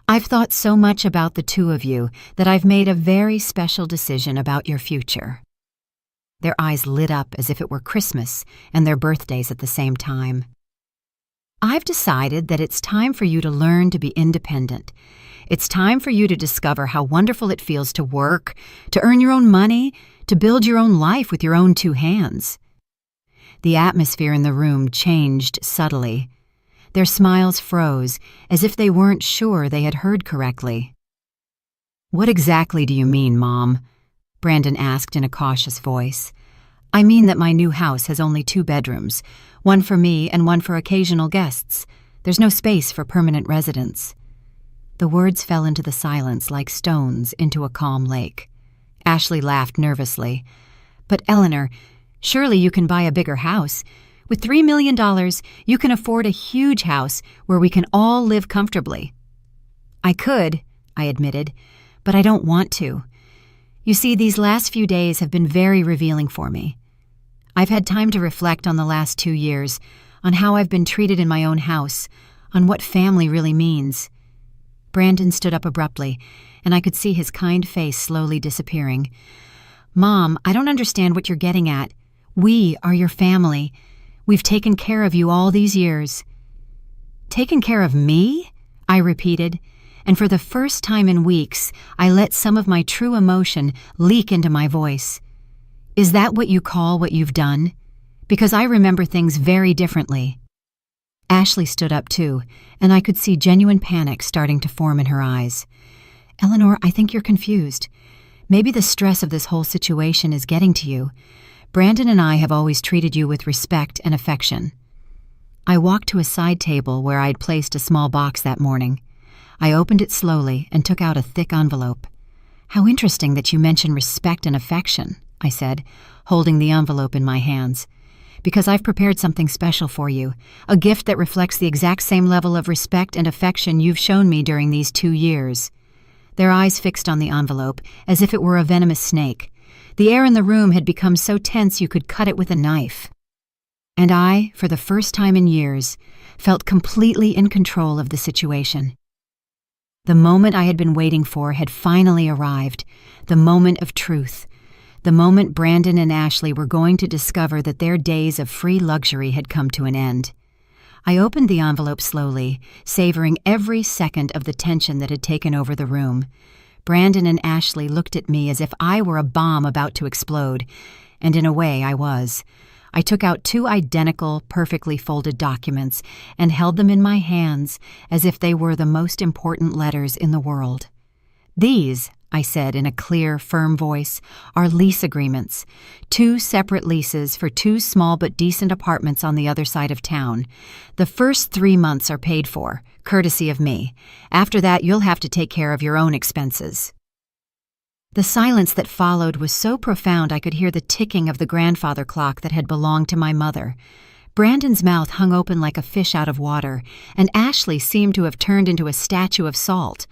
"I've thought so much about the two of you that I've made a very special decision about your future." Their eyes lit up as if it were Christmas and their birthdays at the same time. "I've decided that it's time for you to learn to be independent. It's time for you to discover how wonderful it feels to work, to earn your own money, to build your own life with your own two hands." The atmosphere in the room changed subtly. Their smiles froze, as if they weren't sure they had heard correctly. "What exactly do you mean, Mom?" Brandon asked in a cautious voice. "I mean that my new house has only 2 bedrooms, one for me and one for occasional guests. There's no space for permanent residents." The words fell into the silence like stones into a calm lake. Ashley laughed nervously. "But Eleanor, surely you can buy a bigger house. With $3 million, you can afford a huge house where we can all live comfortably." "I could," I admitted, "but I don't want to. You see, these last few days have been very revealing for me. I've had time to reflect on the last 2 years, on how I've been treated in my own house, on what family really means." Brandon stood up abruptly, and I could see his kind face slowly disappearing. "Mom, I don't understand what you're getting at. We are your family. We've taken care of you all these years." "Taken care of me?" I repeated, and for the first time in weeks, I let some of my true emotion leak into my voice. "Is that what you call what you've done? Because I remember things very differently." Ashley stood up too, and I could see genuine panic starting to form in her eyes. "Eleanor, I think you're confused. Maybe the stress of this whole situation is getting to you. Brandon and I have always treated you with respect and affection." I walked to a side table where I'd placed a small box that morning. I opened it slowly and took out a thick envelope. "How interesting that you mention respect and affection," I said, holding the envelope in my hands. "Because I've prepared something special for you, a gift that reflects the exact same level of respect and affection you've shown me during these 2 years." Their eyes fixed on the envelope, as if it were a venomous snake. The air in the room had become so tense you could cut it with a knife. And I, for the first time in years, felt completely in control of the situation. The moment I had been waiting for had finally arrived, the moment of truth, the moment Brandon and Ashley were going to discover that their days of free luxury had come to an end. I opened the envelope slowly, savoring every second of the tension that had taken over the room. Brandon and Ashley looked at me as if I were a bomb about to explode, and in a way I was. I took out 2 identical, perfectly folded documents and held them in my hands as if they were the most important letters in the world. "These," I said in a clear, firm voice, "are lease agreements. 2 separate leases for 2 small but decent apartments on the other side of town. The first 3 months are paid for, courtesy of me. After that, you'll have to take care of your own expenses." The silence that followed was so profound I could hear the ticking of the grandfather clock that had belonged to my mother. Brandon's mouth hung open like a fish out of water, and Ashley seemed to have turned into a statue of salt.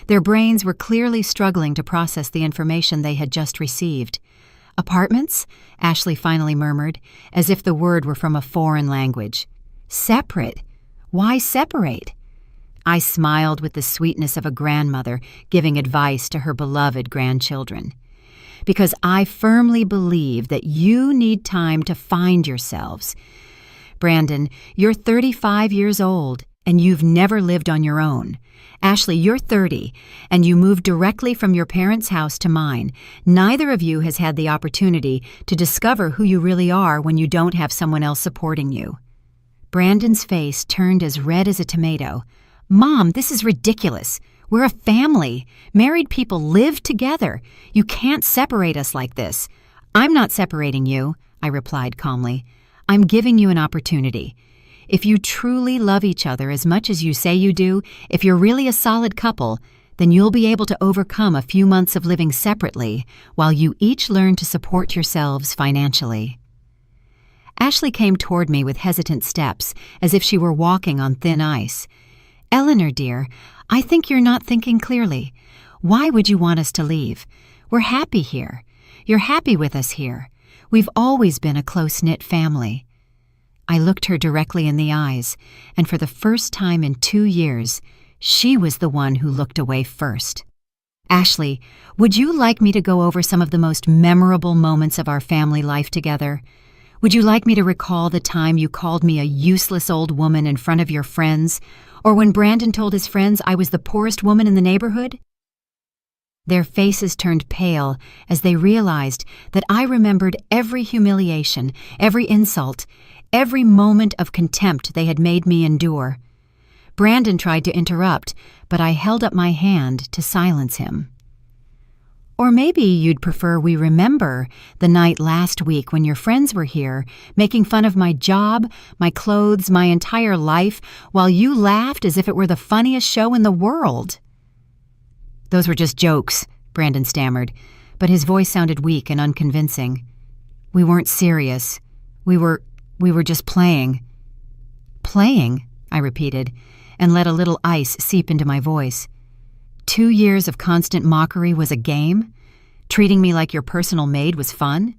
Their brains were clearly struggling to process the information they had just received. "Apartments?" Ashley finally murmured, as if the word were from a foreign language. "Separate? Why separate?" I smiled with the sweetness of a grandmother giving advice to her beloved grandchildren. "Because I firmly believe that you need time to find yourselves. Brandon, you're 35 years old, and you've never lived on your own. Ashley, you're 30, and you moved directly from your parents' house to mine. Neither of you has had the opportunity to discover who you really are when you don't have someone else supporting you." Brandon's face turned as red as a tomato. "Mom, this is ridiculous. We're a family. Married people live together. You can't separate us like this." "I'm not separating you," I replied calmly. "I'm giving you an opportunity. If you truly love each other as much as you say you do, if you're really a solid couple, then you'll be able to overcome a few months of living separately while you each learn to support yourselves financially." Ashley came toward me with hesitant steps, as if she were walking on thin ice. "Eleanor, dear, I think you're not thinking clearly. Why would you want us to leave? We're happy here. You're happy with us here. We've always been a close-knit family." I looked her directly in the eyes, and for the first time in 2 years, she was the one who looked away first. "Ashley, would you like me to go over some of the most memorable moments of our family life together? Would you like me to recall the time you called me a useless old woman in front of your friends, or when Brandon told his friends I was the poorest woman in the neighborhood?" Their faces turned pale as they realized that I remembered every humiliation, every insult, every moment of contempt they had made me endure. Brandon tried to interrupt, but I held up my hand to silence him. "Or maybe you'd prefer we remember the night last week when your friends were here, making fun of my job, my clothes, my entire life, while you laughed as if it were the funniest show in the world." "Those were just jokes," Brandon stammered, but his voice sounded weak and unconvincing. "We weren't serious. We were just playing." "Playing?" I repeated, and let a little ice seep into my voice. 2 years of constant mockery was a game? Treating me like your personal maid was fun?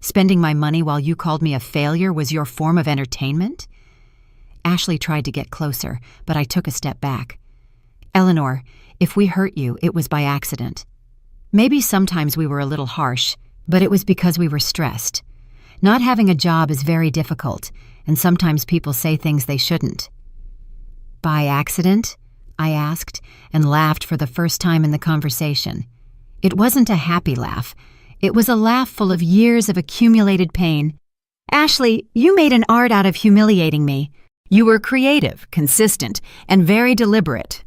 Spending my money while you called me a failure was your form of entertainment? Ashley tried to get closer, but I took a step back. "Eleanor, if we hurt you, it was by accident. Maybe sometimes we were a little harsh, but it was because we were stressed. Not having a job is very difficult, and sometimes people say things they shouldn't." "By accident?" I asked, and laughed for the first time in the conversation. It wasn't a happy laugh. It was a laugh full of years of accumulated pain. "Ashley, you made an art out of humiliating me. You were creative, consistent, and very deliberate."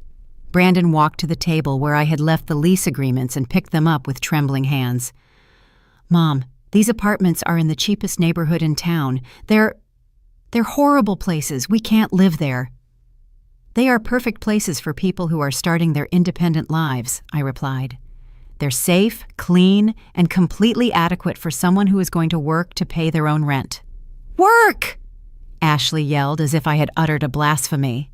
Brandon walked to the table where I had left the lease agreements and picked them up with trembling hands. "Mom, these apartments are in the cheapest neighborhood in town. They're horrible places. We can't live there." They are perfect places for people who are starting their independent lives, I replied. They're safe, clean, and completely adequate for someone who is going to work to pay their own rent. Work! Ashley yelled as if I had uttered a blasphemy.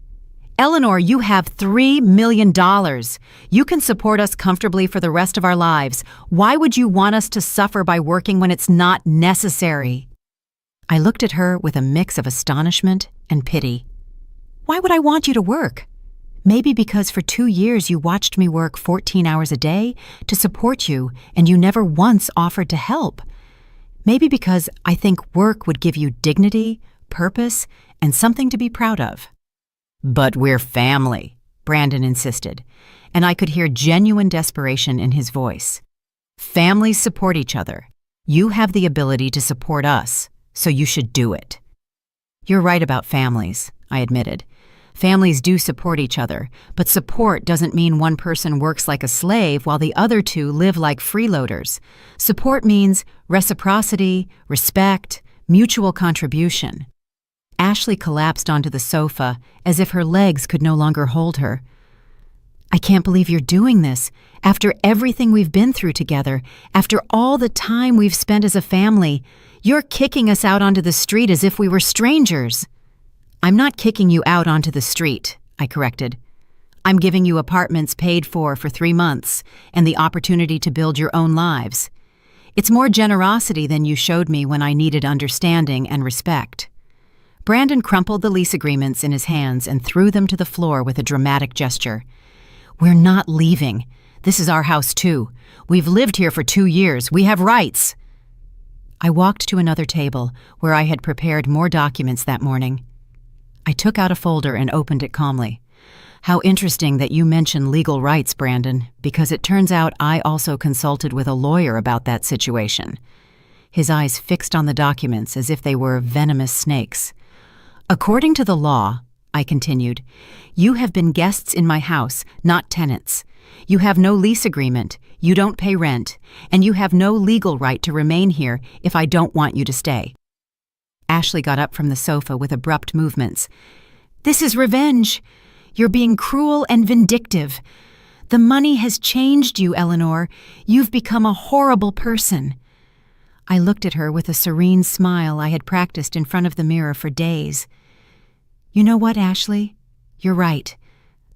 Eleanor, you have $3 million. You can support us comfortably for the rest of our lives. Why would you want us to suffer by working when it's not necessary? I looked at her with a mix of astonishment and pity. Why would I want you to work? Maybe because for 2 years you watched me work 14 hours a day to support you and you never once offered to help. Maybe because I think work would give you dignity, purpose, and something to be proud of. But we're family, Brandon insisted, and I could hear genuine desperation in his voice. Families support each other. You have the ability to support us, so you should do it. You're right about families, I admitted. Families do support each other, but support doesn't mean one person works like a slave while the other two live like freeloaders. Support means reciprocity, respect, mutual contribution. Ashley collapsed onto the sofa as if her legs could no longer hold her. I can't believe you're doing this. After everything we've been through together, after all the time we've spent as a family, you're kicking us out onto the street as if we were strangers. I'm not kicking you out onto the street, I corrected. I'm giving you apartments paid for 3 months and the opportunity to build your own lives. It's more generosity than you showed me when I needed understanding and respect. Brandon crumpled the lease agreements in his hands and threw them to the floor with a dramatic gesture. We're not leaving. This is our house too. We've lived here for 2 years. We have rights. I walked to another table where I had prepared more documents that morning. I took out a folder and opened it calmly. How interesting that you mention legal rights, Brandon, because it turns out I also consulted with a lawyer about that situation. His eyes fixed on the documents as if they were venomous snakes. According to the law, I continued, you have been guests in my house, not tenants. You have no lease agreement, you don't pay rent, and you have no legal right to remain here if I don't want you to stay. Ashley got up from the sofa with abrupt movements. This is revenge. You're being cruel and vindictive. The money has changed you, Eleanor. You've become a horrible person. I looked at her with a serene smile I had practiced in front of the mirror for days. You know what, Ashley? You're right.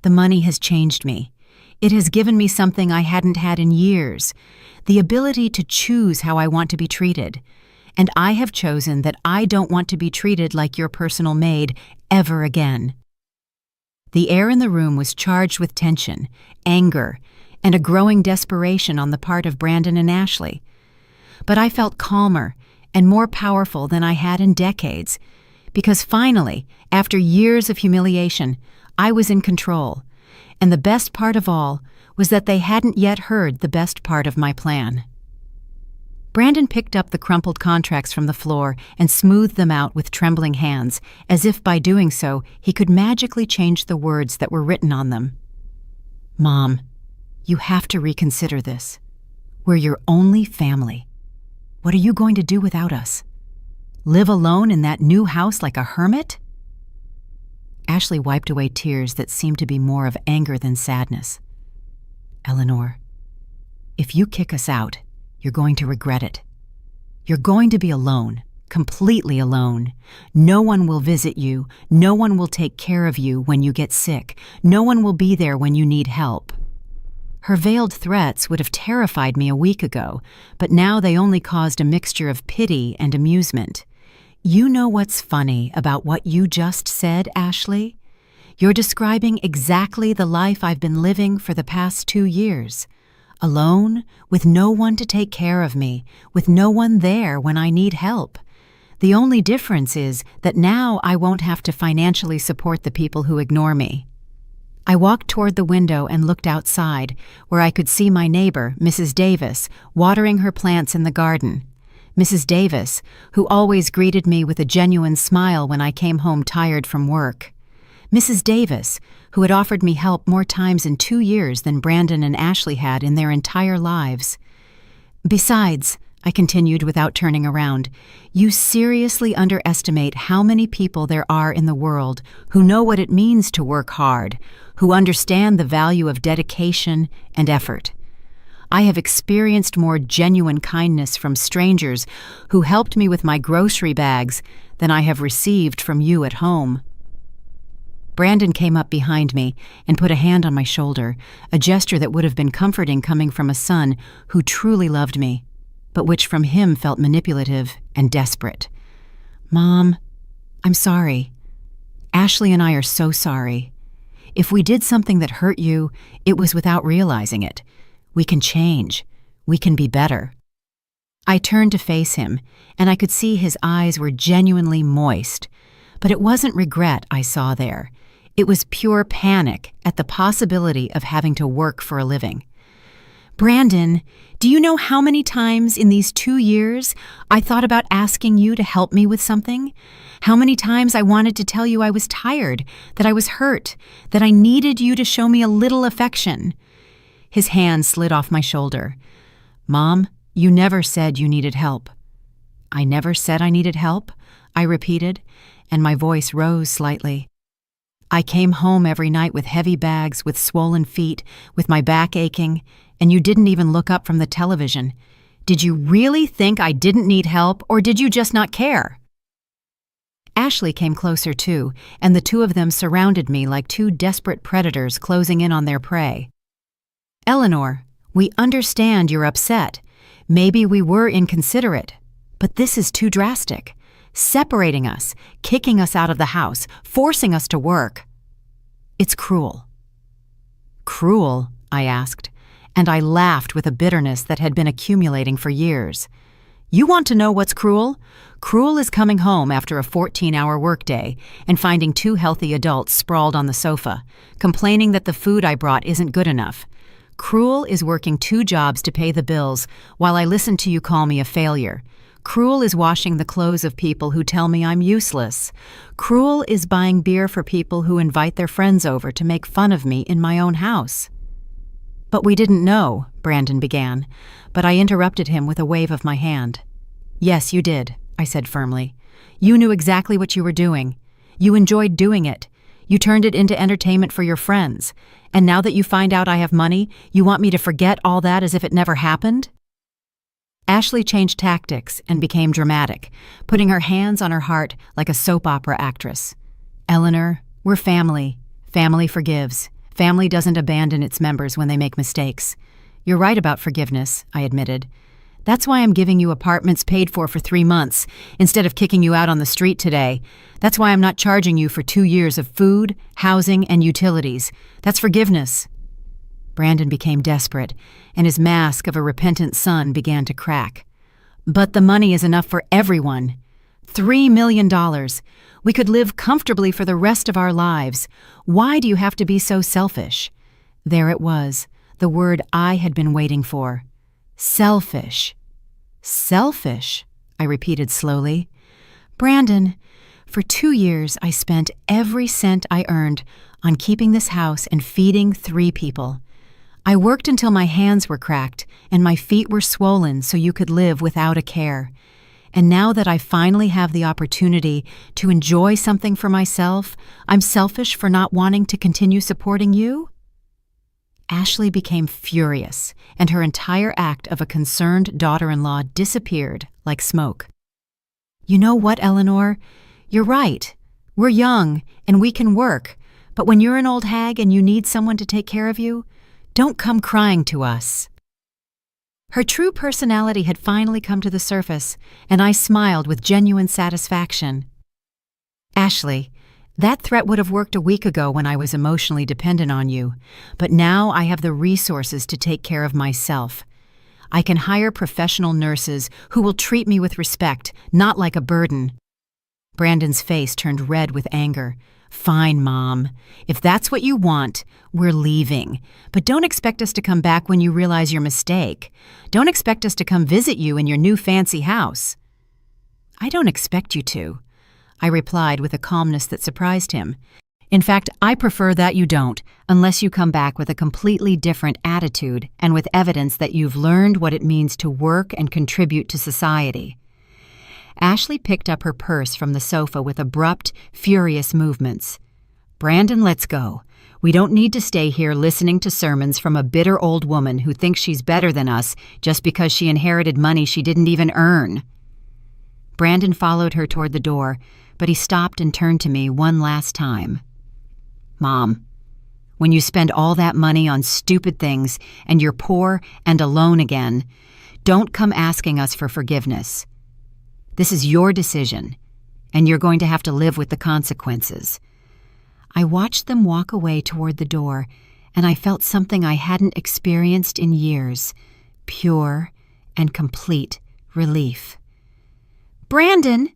The money has changed me. It has given me something I hadn't had in years, the ability to choose how I want to be treated. And I have chosen that I don't want to be treated like your personal maid ever again. The air in the room was charged with tension, anger, and a growing desperation on the part of Brandon and Ashley. But I felt calmer and more powerful than I had in decades, because finally, after years of humiliation, I was in control, and the best part of all was that they hadn't yet heard the best part of my plan. Brandon picked up the crumpled contracts from the floor and smoothed them out with trembling hands, as if by doing so he could magically change the words that were written on them. Mom, you have to reconsider this. We're your only family. What are you going to do without us? Live alone in that new house like a hermit? Ashley wiped away tears that seemed to be more of anger than sadness. Eleanor, if you kick us out, you're going to regret it. You're going to be alone, completely alone. No one will visit you. No one will take care of you when you get sick. No one will be there when you need help. Her veiled threats would have terrified me a week ago, but now they only caused a mixture of pity and amusement. You know what's funny about what you just said, Ashley? You're describing exactly the life I've been living for the past 2 years. Alone, with no one to take care of me, with no one there when I need help. The only difference is that now I won't have to financially support the people who ignore me. I walked toward the window and looked outside, where I could see my neighbor, Mrs. Davis, watering her plants in the garden. Mrs. Davis, who always greeted me with a genuine smile when I came home tired from work. Mrs. Davis, who had offered me help more times in 2 years than Brandon and Ashley had in their entire lives. Besides, I continued without turning around, you seriously underestimate how many people there are in the world who know what it means to work hard, who understand the value of dedication and effort. I have experienced more genuine kindness from strangers who helped me with my grocery bags than I have received from you at home. Brandon came up behind me and put a hand on my shoulder, a gesture that would have been comforting coming from a son who truly loved me, but which from him felt manipulative and desperate. Mom, I'm sorry. Ashley and I are so sorry. If we did something that hurt you, it was without realizing it. We can change. We can be better. I turned to face him, and I could see his eyes were genuinely moist. But it wasn't regret I saw there. It was pure panic at the possibility of having to work for a living. Brandon, do you know how many times in these 2 years I thought about asking you to help me with something? How many times I wanted to tell you I was tired, that I was hurt, that I needed you to show me a little affection? His hand slid off my shoulder. Mom, you never said you needed help. I never said I needed help, I repeated, and my voice rose slightly. I came home every night with heavy bags, with swollen feet, with my back aching, and you didn't even look up from the television. Did you really think I didn't need help, or did you just not care? Ashley came closer too, and the two of them surrounded me like two desperate predators closing in on their prey. Eleanor, we understand you're upset. Maybe we were inconsiderate, but this is too drastic. Separating us, kicking us out of the house, forcing us to work. It's cruel. Cruel, I asked, and I laughed with a bitterness that had been accumulating for years. You want to know what's cruel? Cruel is coming home after a 14-hour workday and finding two healthy adults sprawled on the sofa, complaining that the food I brought isn't good enough. Cruel is working 2 jobs to pay the bills while I listen to you call me a failure. Cruel is washing the clothes of people who tell me I'm useless. Cruel is buying beer for people who invite their friends over to make fun of me in my own house. But we didn't know, Brandon began, but I interrupted him with a wave of my hand. Yes, you did, I said firmly. You knew exactly what you were doing. You enjoyed doing it. You turned it into entertainment for your friends. And now that you find out I have money, you want me to forget all that as if it never happened? Ashley changed tactics and became dramatic, putting her hands on her heart like a soap opera actress. Eleanor, we're family. Family forgives. Family doesn't abandon its members when they make mistakes. You're right about forgiveness, I admitted. That's why I'm giving you apartments paid for 3 months, instead of kicking you out on the street today. That's why I'm not charging you for 2 years of food, housing, and utilities. That's forgiveness. Brandon became desperate, and his mask of a repentant son began to crack. But the money is enough for everyone. $3 million. We could live comfortably for the rest of our lives. Why do you have to be so selfish? There it was, the word I had been waiting for. Selfish. Selfish, I repeated slowly. Brandon, for 2 years I spent every cent I earned on keeping this house and feeding 3 people. I worked until my hands were cracked and my feet were swollen so you could live without a care. And now that I finally have the opportunity to enjoy something for myself, I'm selfish for not wanting to continue supporting you? Ashley became furious, and her entire act of a concerned daughter-in-law disappeared like smoke. You know what, Eleanor? You're right. We're young, and we can work. But when you're an old hag and you need someone to take care of you, don't come crying to us. Her true personality had finally come to the surface, and I smiled with genuine satisfaction. Ashley, that threat would have worked a week ago when I was emotionally dependent on you, but now I have the resources to take care of myself. I can hire professional nurses who will treat me with respect, not like a burden. Brandon's face turned red with anger. Fine, Mom. If that's what you want, we're leaving. But don't expect us to come back when you realize your mistake. Don't expect us to come visit you in your new fancy house. I don't expect you to, I replied with a calmness that surprised him. In fact, I prefer that you don't, unless you come back with a completely different attitude and with evidence that you've learned what it means to work and contribute to society." Ashley picked up her purse from the sofa with abrupt, furious movements. "Brandon, let's go. We don't need to stay here listening to sermons from a bitter old woman who thinks she's better than us just because she inherited money she didn't even earn." Brandon followed her toward the door, but he stopped and turned to me one last time. "Mom, when you spend all that money on stupid things and you're poor and alone again, don't come asking us for forgiveness. This is your decision, and you're going to have to live with the consequences." I watched them walk away toward the door, and I felt something I hadn't experienced in years: pure and complete relief. "Brandon,"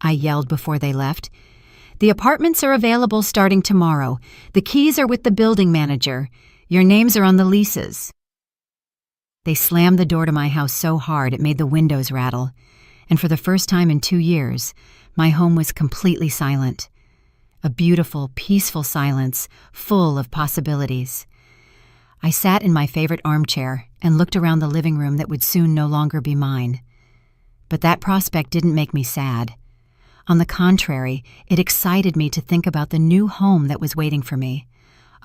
I yelled before they left, "the apartments are available starting tomorrow. The keys are with the building manager. Your names are on the leases." They slammed the door to my house so hard it made the windows rattle, and for the first time in 2 years, my home was completely silent. A beautiful, peaceful silence, full of possibilities. I sat in my favorite armchair and looked around the living room that would soon no longer be mine. But that prospect didn't make me sad. On the contrary, it excited me to think about the new home that was waiting for me.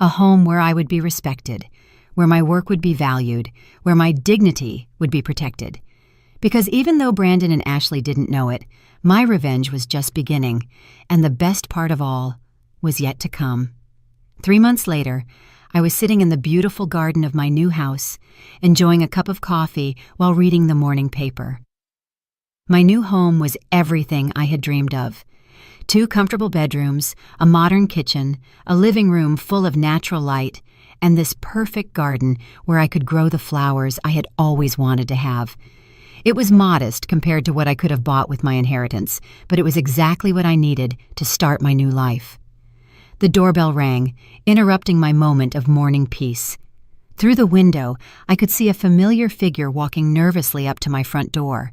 A home where I would be respected, where my work would be valued, where my dignity would be protected. Because even though Brandon and Ashley didn't know it, my revenge was just beginning, and the best part of all was yet to come. 3 months later, I was sitting in the beautiful garden of my new house, enjoying a cup of coffee while reading the morning paper. My new home was everything I had dreamed of. 2 comfortable bedrooms, a modern kitchen, a living room full of natural light, and this perfect garden where I could grow the flowers I had always wanted to have. It was modest compared to what I could have bought with my inheritance, but it was exactly what I needed to start my new life. The doorbell rang, interrupting my moment of morning peace. Through the window, I could see a familiar figure walking nervously up to my front door.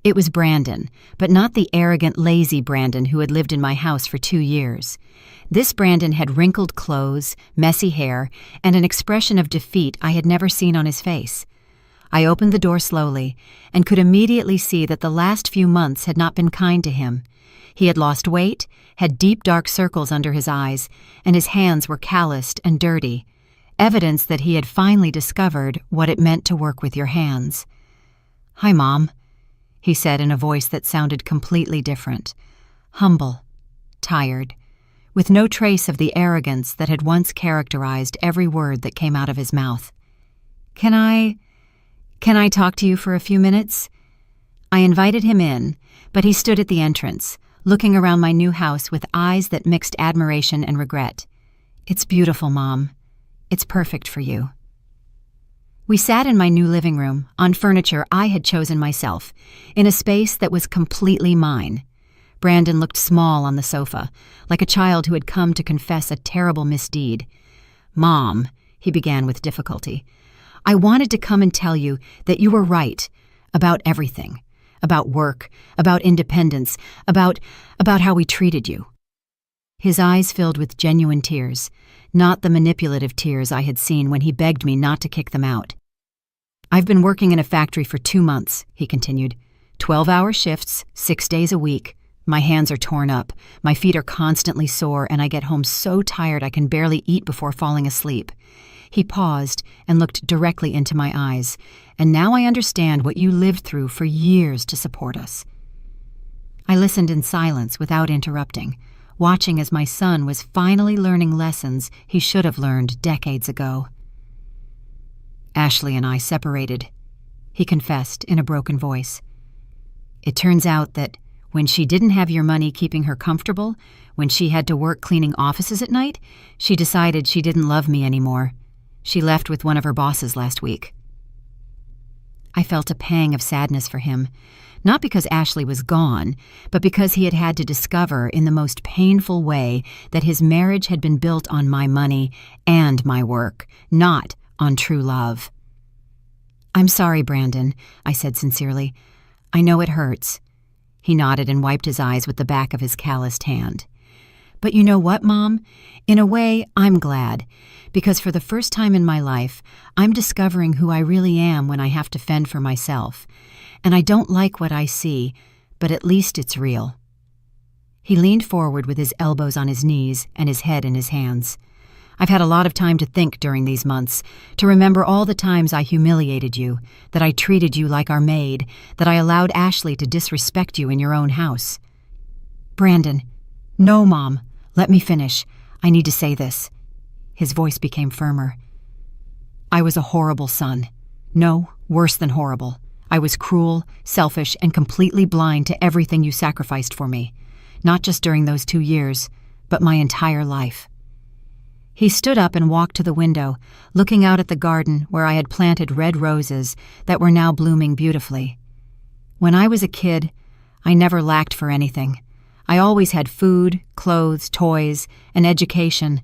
It was Brandon, but not the arrogant, lazy Brandon who had lived in my house for 2 years. This Brandon had wrinkled clothes, messy hair, and an expression of defeat I had never seen on his face. I opened the door slowly and could immediately see that the last few months had not been kind to him. He had lost weight, had deep dark circles under his eyes, and his hands were calloused and dirty, evidence that he had finally discovered what it meant to work with your hands. "Hi, Mom," he said in a voice that sounded completely different, humble, tired, with no trace of the arrogance that had once characterized every word that came out of his mouth. Can I talk to you for a few minutes?" I invited him in, but he stood at the entrance, looking around my new house with eyes that mixed admiration and regret. "It's beautiful, Mom. It's perfect for you." We sat in my new living room, on furniture I had chosen myself, in a space that was completely mine. Brandon looked small on the sofa, like a child who had come to confess a terrible misdeed. "Mom," he began with difficulty, "I wanted to come and tell you that you were right about everything, about work, about independence, about how we treated you." His eyes filled with genuine tears, not the manipulative tears I had seen when he begged me not to kick them out. "I've been working in a factory for 2 months, he continued. 12-hour shifts, 6 days a week. My hands are torn up, my feet are constantly sore, and I get home so tired I can barely eat before falling asleep. He paused and looked directly into my eyes, and now I understand what you lived through for years to support us. I listened in silence without interrupting, watching as my son was finally learning lessons he should have learned decades ago. Ashley and I separated, he confessed in a broken voice. It turns out that when she didn't have your money keeping her comfortable, when she had to work cleaning offices at night, she decided she didn't love me anymore. She left with one of her bosses last week. I felt a pang of sadness for him, not because Ashley was gone, but because he had had to discover in the most painful way that his marriage had been built on my money and my work, not on true love. I'm sorry, Brandon, I said sincerely. I know it hurts. He nodded and wiped his eyes with the back of his calloused hand. But you know what, Mom? In a way, I'm glad, because for the first time in my life, I'm discovering who I really am when I have to fend for myself. And I don't like what I see, but at least it's real. He leaned forward with his elbows on his knees and his head in his hands. I've had a lot of time to think during these months, to remember all the times I humiliated you, that I treated you like our maid, that I allowed Ashley to disrespect you in your own house. Brandon. No, Mom. Let me finish. I need to say this. His voice became firmer. I was a horrible son. No, worse than horrible. I was cruel, selfish, and completely blind to everything you sacrificed for me. Not just during those 2 years, but my entire life. He stood up and walked to the window, looking out at the garden where I had planted red roses that were now blooming beautifully. When I was a kid, I never lacked for anything. I always had food, clothes, toys, and education.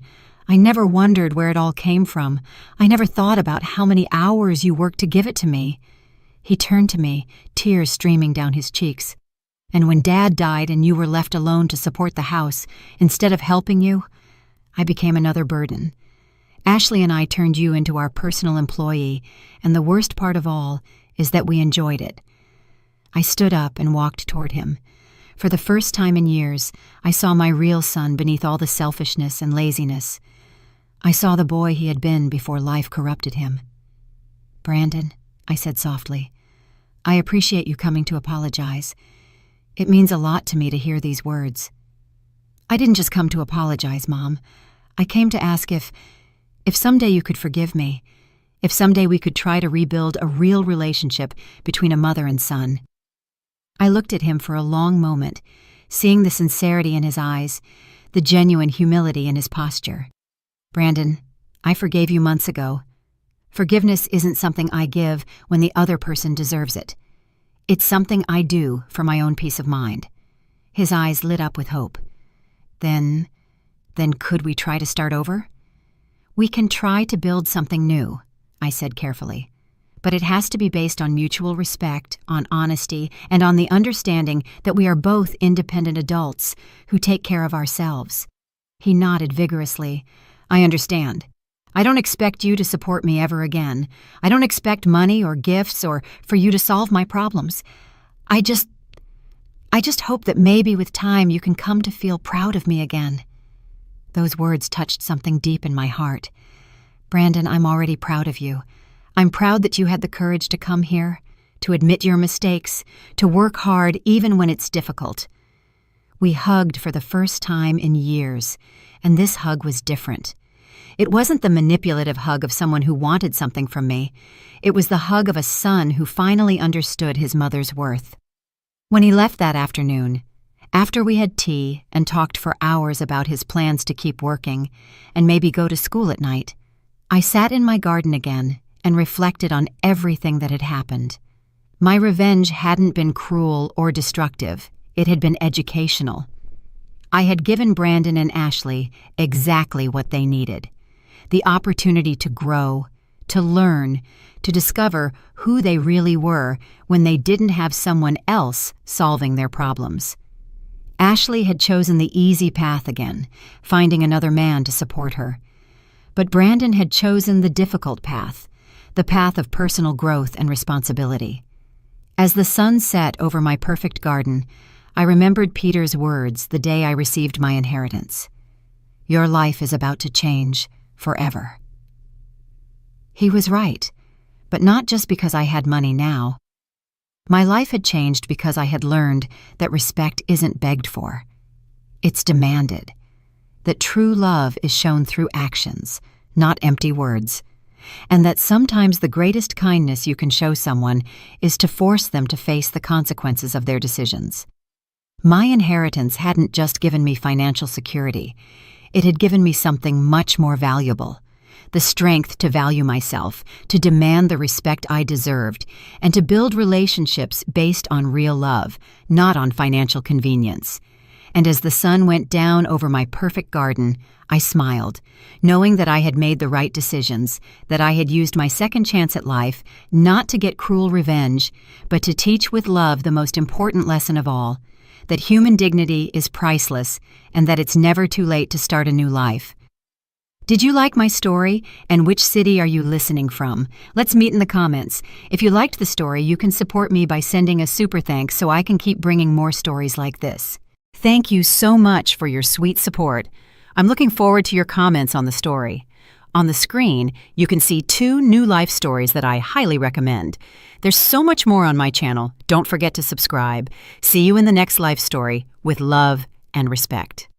I never wondered where it all came from. I never thought about how many hours you worked to give it to me. He turned to me, tears streaming down his cheeks. And when Dad died and you were left alone to support the house, instead of helping you, I became another burden. Ashley and I turned you into our personal employee, and the worst part of all is that we enjoyed it. I stood up and walked toward him. For the first time in years, I saw my real son beneath all the selfishness and laziness. I saw the boy he had been before life corrupted him. Brandon, I said softly, I appreciate you coming to apologize. It means a lot to me to hear these words. I didn't just come to apologize, Mom. I came to ask if someday you could forgive me, if someday we could try to rebuild a real relationship between a mother and son. I looked at him for a long moment, seeing the sincerity in his eyes, the genuine humility in his posture. Brandon, I forgave you months ago. Forgiveness isn't something I give when the other person deserves it. It's something I do for my own peace of mind. His eyes lit up with hope. Then could we try to start over? We can try to build something new, I said carefully. But it has to be based on mutual respect, on honesty, and on the understanding that we are both independent adults who take care of ourselves. He nodded vigorously. I understand. I don't expect you to support me ever again. I don't expect money or gifts or for you to solve my problems. I just hope that maybe with time you can come to feel proud of me again. Those words touched something deep in my heart. Brandon, I'm already proud of you. I'm proud that you had the courage to come here, to admit your mistakes, to work hard even when it's difficult. We hugged for the first time in years, and this hug was different. It wasn't the manipulative hug of someone who wanted something from me. It was the hug of a son who finally understood his mother's worth. When he left that afternoon, after we had tea and talked for hours about his plans to keep working and maybe go to school at night, I sat in my garden again and reflected on everything that had happened. My revenge hadn't been cruel or destructive. It had been educational. I had given Brandon and Ashley exactly what they needed: the opportunity to grow, to learn, to discover who they really were when they didn't have someone else solving their problems. Ashley had chosen the easy path again, finding another man to support her. But Brandon had chosen the difficult path, the path of personal growth and responsibility. As the sun set over my perfect garden, I remembered Peter's words the day I received my inheritance. Your life is about to change forever. He was right, but not just because I had money now. My life had changed because I had learned that respect isn't begged for. It's demanded. That true love is shown through actions, not empty words. And that sometimes the greatest kindness you can show someone is to force them to face the consequences of their decisions. My inheritance hadn't just given me financial security. It had given me something much more valuable: the strength to value myself, to demand the respect I deserved, and to build relationships based on real love, not on financial convenience. And as the sun went down over my perfect garden, I smiled, knowing that I had made the right decisions, that I had used my second chance at life not to get cruel revenge, but to teach with love the most important lesson of all, that human dignity is priceless and that it's never too late to start a new life. Did you like my story? And which city are you listening from? Let's meet in the comments. If you liked the story, you can support me by sending a super thanks so I can keep bringing more stories like this. Thank you so much for your sweet support. I'm looking forward to your comments on the story. On the screen, you can see 2 new life stories that I highly recommend. There's so much more on my channel. Don't forget to subscribe. See you in the next life story with love and respect.